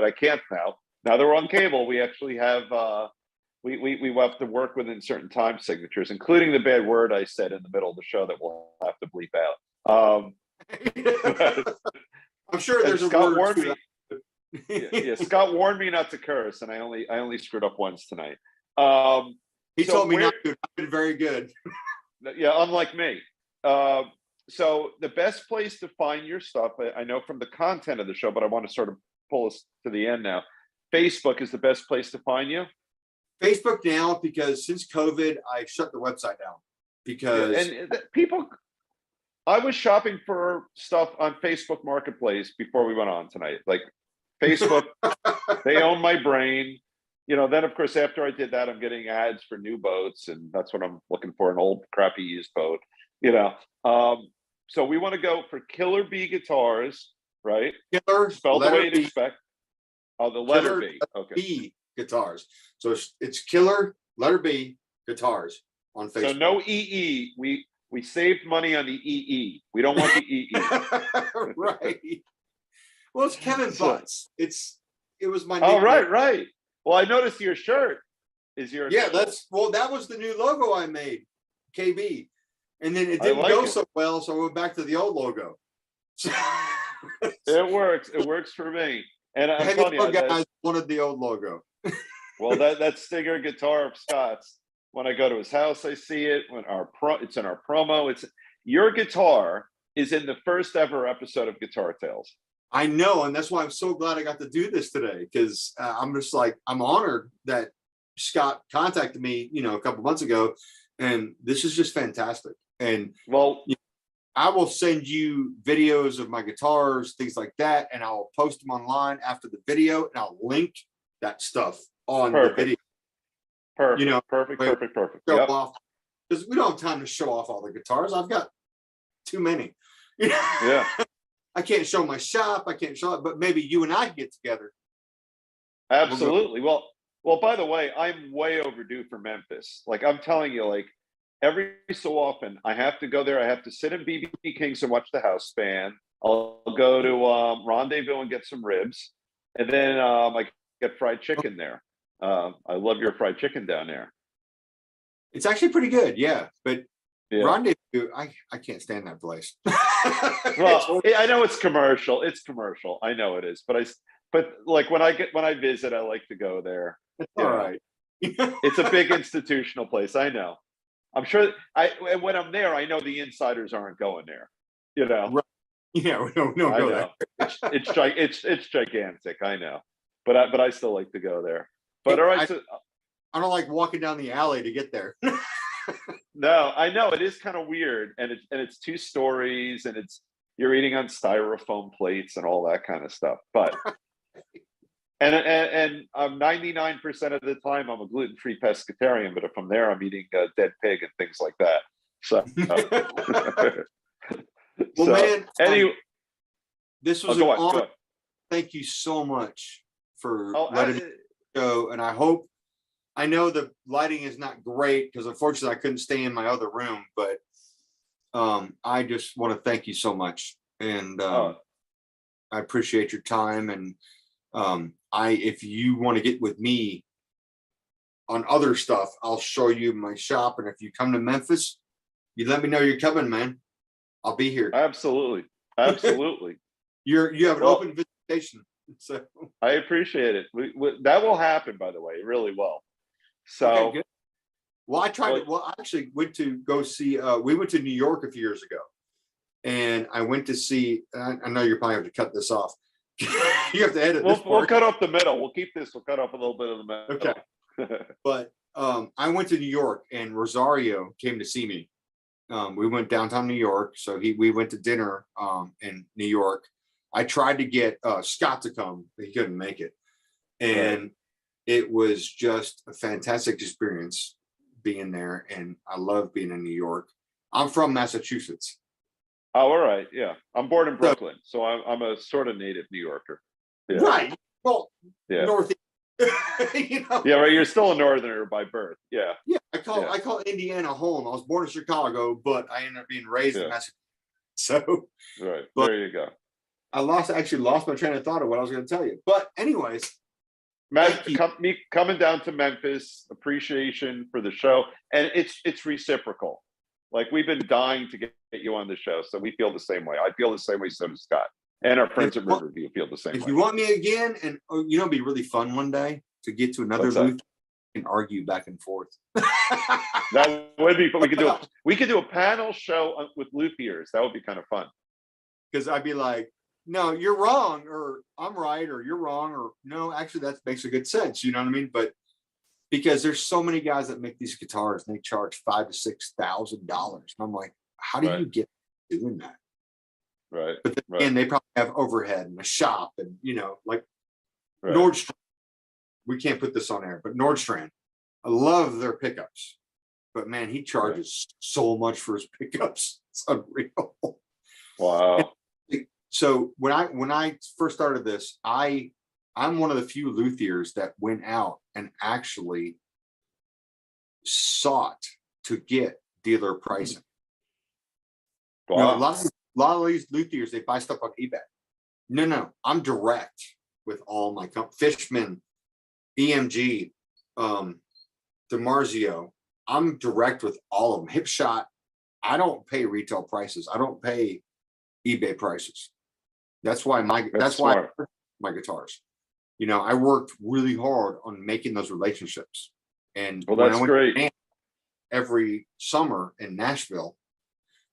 I can't now. Now that we're on cable, we actually have we have to work within certain time signatures, including the bad word I said in the middle of the show that we'll have to bleep out. I'm sure there's a Scott word warned to me. Yeah, Scott warned me not to curse, and I only screwed up once tonight. He told me not to. I've been very good. Yeah, unlike me. So the best place to find your stuff, I know from the content of the show, but I want to sort of pull us to the end now. Facebook is the best place to find you. Facebook now, because since COVID, I shut the website down because people. I was shopping for stuff on Facebook Marketplace before we went on tonight. Like Facebook, they own my brain. Then of course after I did that, I'm getting ads for new boats, and that's what I'm looking for, an old crappy used boat. So we want to go for Killer B Guitars, right? Killer, spelled the way you'd B. expect. Oh, the letter Killer, B. Okay. B Guitars. So it's Killer letter B Guitars on Facebook. So no EE. We saved money on the EE. We don't want the EE. Right. Well, it's Kevin Butts. It was my nickname. Oh, right. Right. Well, I noticed your shirt is your. Yeah, that was the new logo I made, KB. And then it didn't go so well, so I went back to the old logo. It works. It works for me. And I'm telling you, guys wanted the old logo. Well, that Stinger guitar of Scott's. When I go to his house, I see it. It's in our promo. Your guitar is in the first ever episode of Guitar Tales. I know, and that's why I'm so glad I got to do this today, because I'm just like, I'm honored that Scott contacted me, a couple months ago, and this is just fantastic. And I will send you videos of my guitars, things like that, and I'll post them online after the video, and I'll link that stuff on the video. Perfect. Perfect. Show off, because we don't have time to show off all the guitars. I've got too many. Yeah. I can't show my shop. I can't show it, but maybe you and I can get together. Absolutely. Well, by the way, I'm way overdue for Memphis. Like I'm telling you, like every so often I have to go there. I have to sit in BB King's and watch the house band. I'll go to Rendezvous and get some ribs, and then I get fried chicken there. I love your fried chicken down there. It's actually pretty good, yeah. But Rendezvous, I can't stand that place. Well, I know it's commercial. It's commercial. I know it is. But like when I visit, I like to go there. All right. It's a big institutional place. I know. I'm sure. When I'm there, I know the insiders aren't going there. Right. Yeah, we don't go there. It's gigantic. I know. But I still like to go there. But all right, I don't like walking down the alley to get there. No, I know it is kind of weird, and it's 2 stories, and you're eating on styrofoam plates and all that kind of stuff. But and I'm 99% of the time I'm a gluten-free pescatarian, but if I'm there, I'm eating dead pig and things like that. So, well, man, anyway, this was an honor. Thank you so much for letting me go, and I know the lighting is not great because unfortunately I couldn't stay in my other room, but I just want to thank you so much, and I appreciate your time. And if you want to get with me on other stuff, I'll show you my shop. And if you come to Memphis, you let me know you're coming, man. I'll be here. Absolutely. You have an open visitation. So I appreciate it. That will happen, by the way. It really will. So okay, good. Well, I actually went to go see. We went to New York a few years ago, and I went to see. I know you're probably have to cut this off. You have to edit this part. We'll cut off the middle. We'll keep this. We'll cut off a little bit of the middle. Okay. But I went to New York, and Rosario came to see me. We went downtown New York, so we went to dinner in New York. I tried to get Scott to come, but he couldn't make it, and it was just a fantastic experience being there. And I love being in New York. I'm from Massachusetts, Oh, all right. Yeah. I'm born in Brooklyn, so I'm a sort of native New Yorker. Yeah. Right. Well, Yeah. Northeast. You know. Yeah, right. You're still a northerner by birth. Yeah. Yeah, I call Indiana home. I was born in Chicago, but I ended up being raised in Massachusetts. So, Right. but There you go. I actually lost my train of thought of what I was going to tell you. But anyways, Matt, coming down to Memphis, appreciation for the show, and it's reciprocal. Like, we've been dying to get you on the show, so we feel the same way. I feel the same way. So does Scott, and our friends at Riverview feel the same way. If you want me again, and it'd be really fun one day to get to another booth and argue back and forth. That would be fun. We could do a panel show with luthiers. That would be kind of fun. Because I'd be like, no, you're wrong, or I'm right, or you're wrong, or no, actually that makes a good sense. You know what I mean? But because there's so many guys that make these guitars and they charge $5,000 to $6,000. And I'm like, how do you get doing that? Right. But then again, they probably have overhead and a shop and, like Nordstrom. We can't put this on air, but Nordstrom, I love their pickups. But man, he charges so much for his pickups. It's unreal. Wow. So when I first started this, I'm one of the few luthiers that went out and actually sought to get dealer pricing. Wow. A lot of these luthiers, they buy stuff on eBay. No, I'm direct with all my Fishman, EMG, DiMarzio. I'm direct with all of them. Hipshot, I don't pay retail prices. I don't pay eBay prices. That's why my guitars. I worked really hard on making those relationships. And that's great. Every summer in Nashville,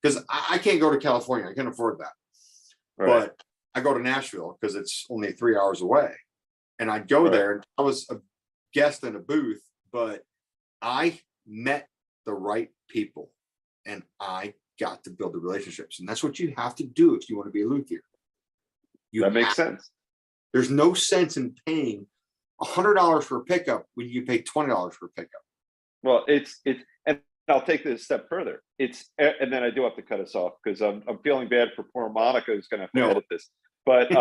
because I can't go to California. I can't afford that. Right. But I go to Nashville because it's only 3 hours away. And I'd go there, and I was a guest in a booth, but I met the right people and I got to build the relationships. And that's what you have to do if you want to be a luthier. That makes sense. There's no sense in paying $100 for a pickup when you pay $20 for a pickup. Well, and I'll take this a step further. And then I do have to cut us off because I'm feeling bad for poor Monica who's going to have to edit this. But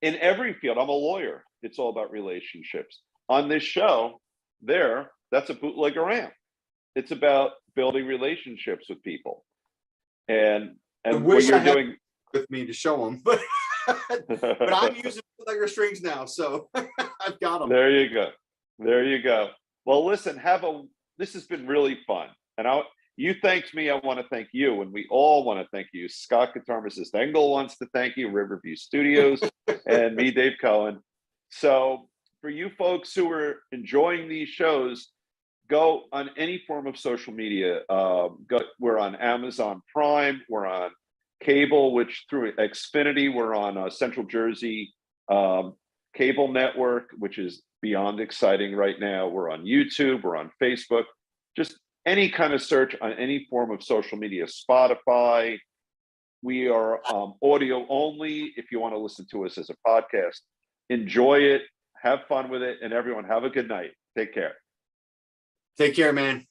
in every field, I'm a lawyer. It's all about relationships. On this show, that's a bootlegger amp. It's about building relationships with people. And what you're doing with me to show them, but I'm using bootlegger strings now, so I've got them. There you go. Well, listen, this has been really fun. And you thanked me, I want to thank you, and we all want to thank you. Scott Guitarmacist Engel wants to thank you, Riverview Studios, and me, Dave Cohen. So for you folks who are enjoying these shows, go on any form of social media. We're on Amazon Prime, we're on cable, which through Xfinity, we're on Central Jersey cable network, which is beyond exciting right now. We're on YouTube, we're on Facebook, just any kind of search on any form of social media, Spotify. We are audio only. If you want to listen to us as a podcast, enjoy it, have fun with it, and everyone have a good night. Take care. Take care, man.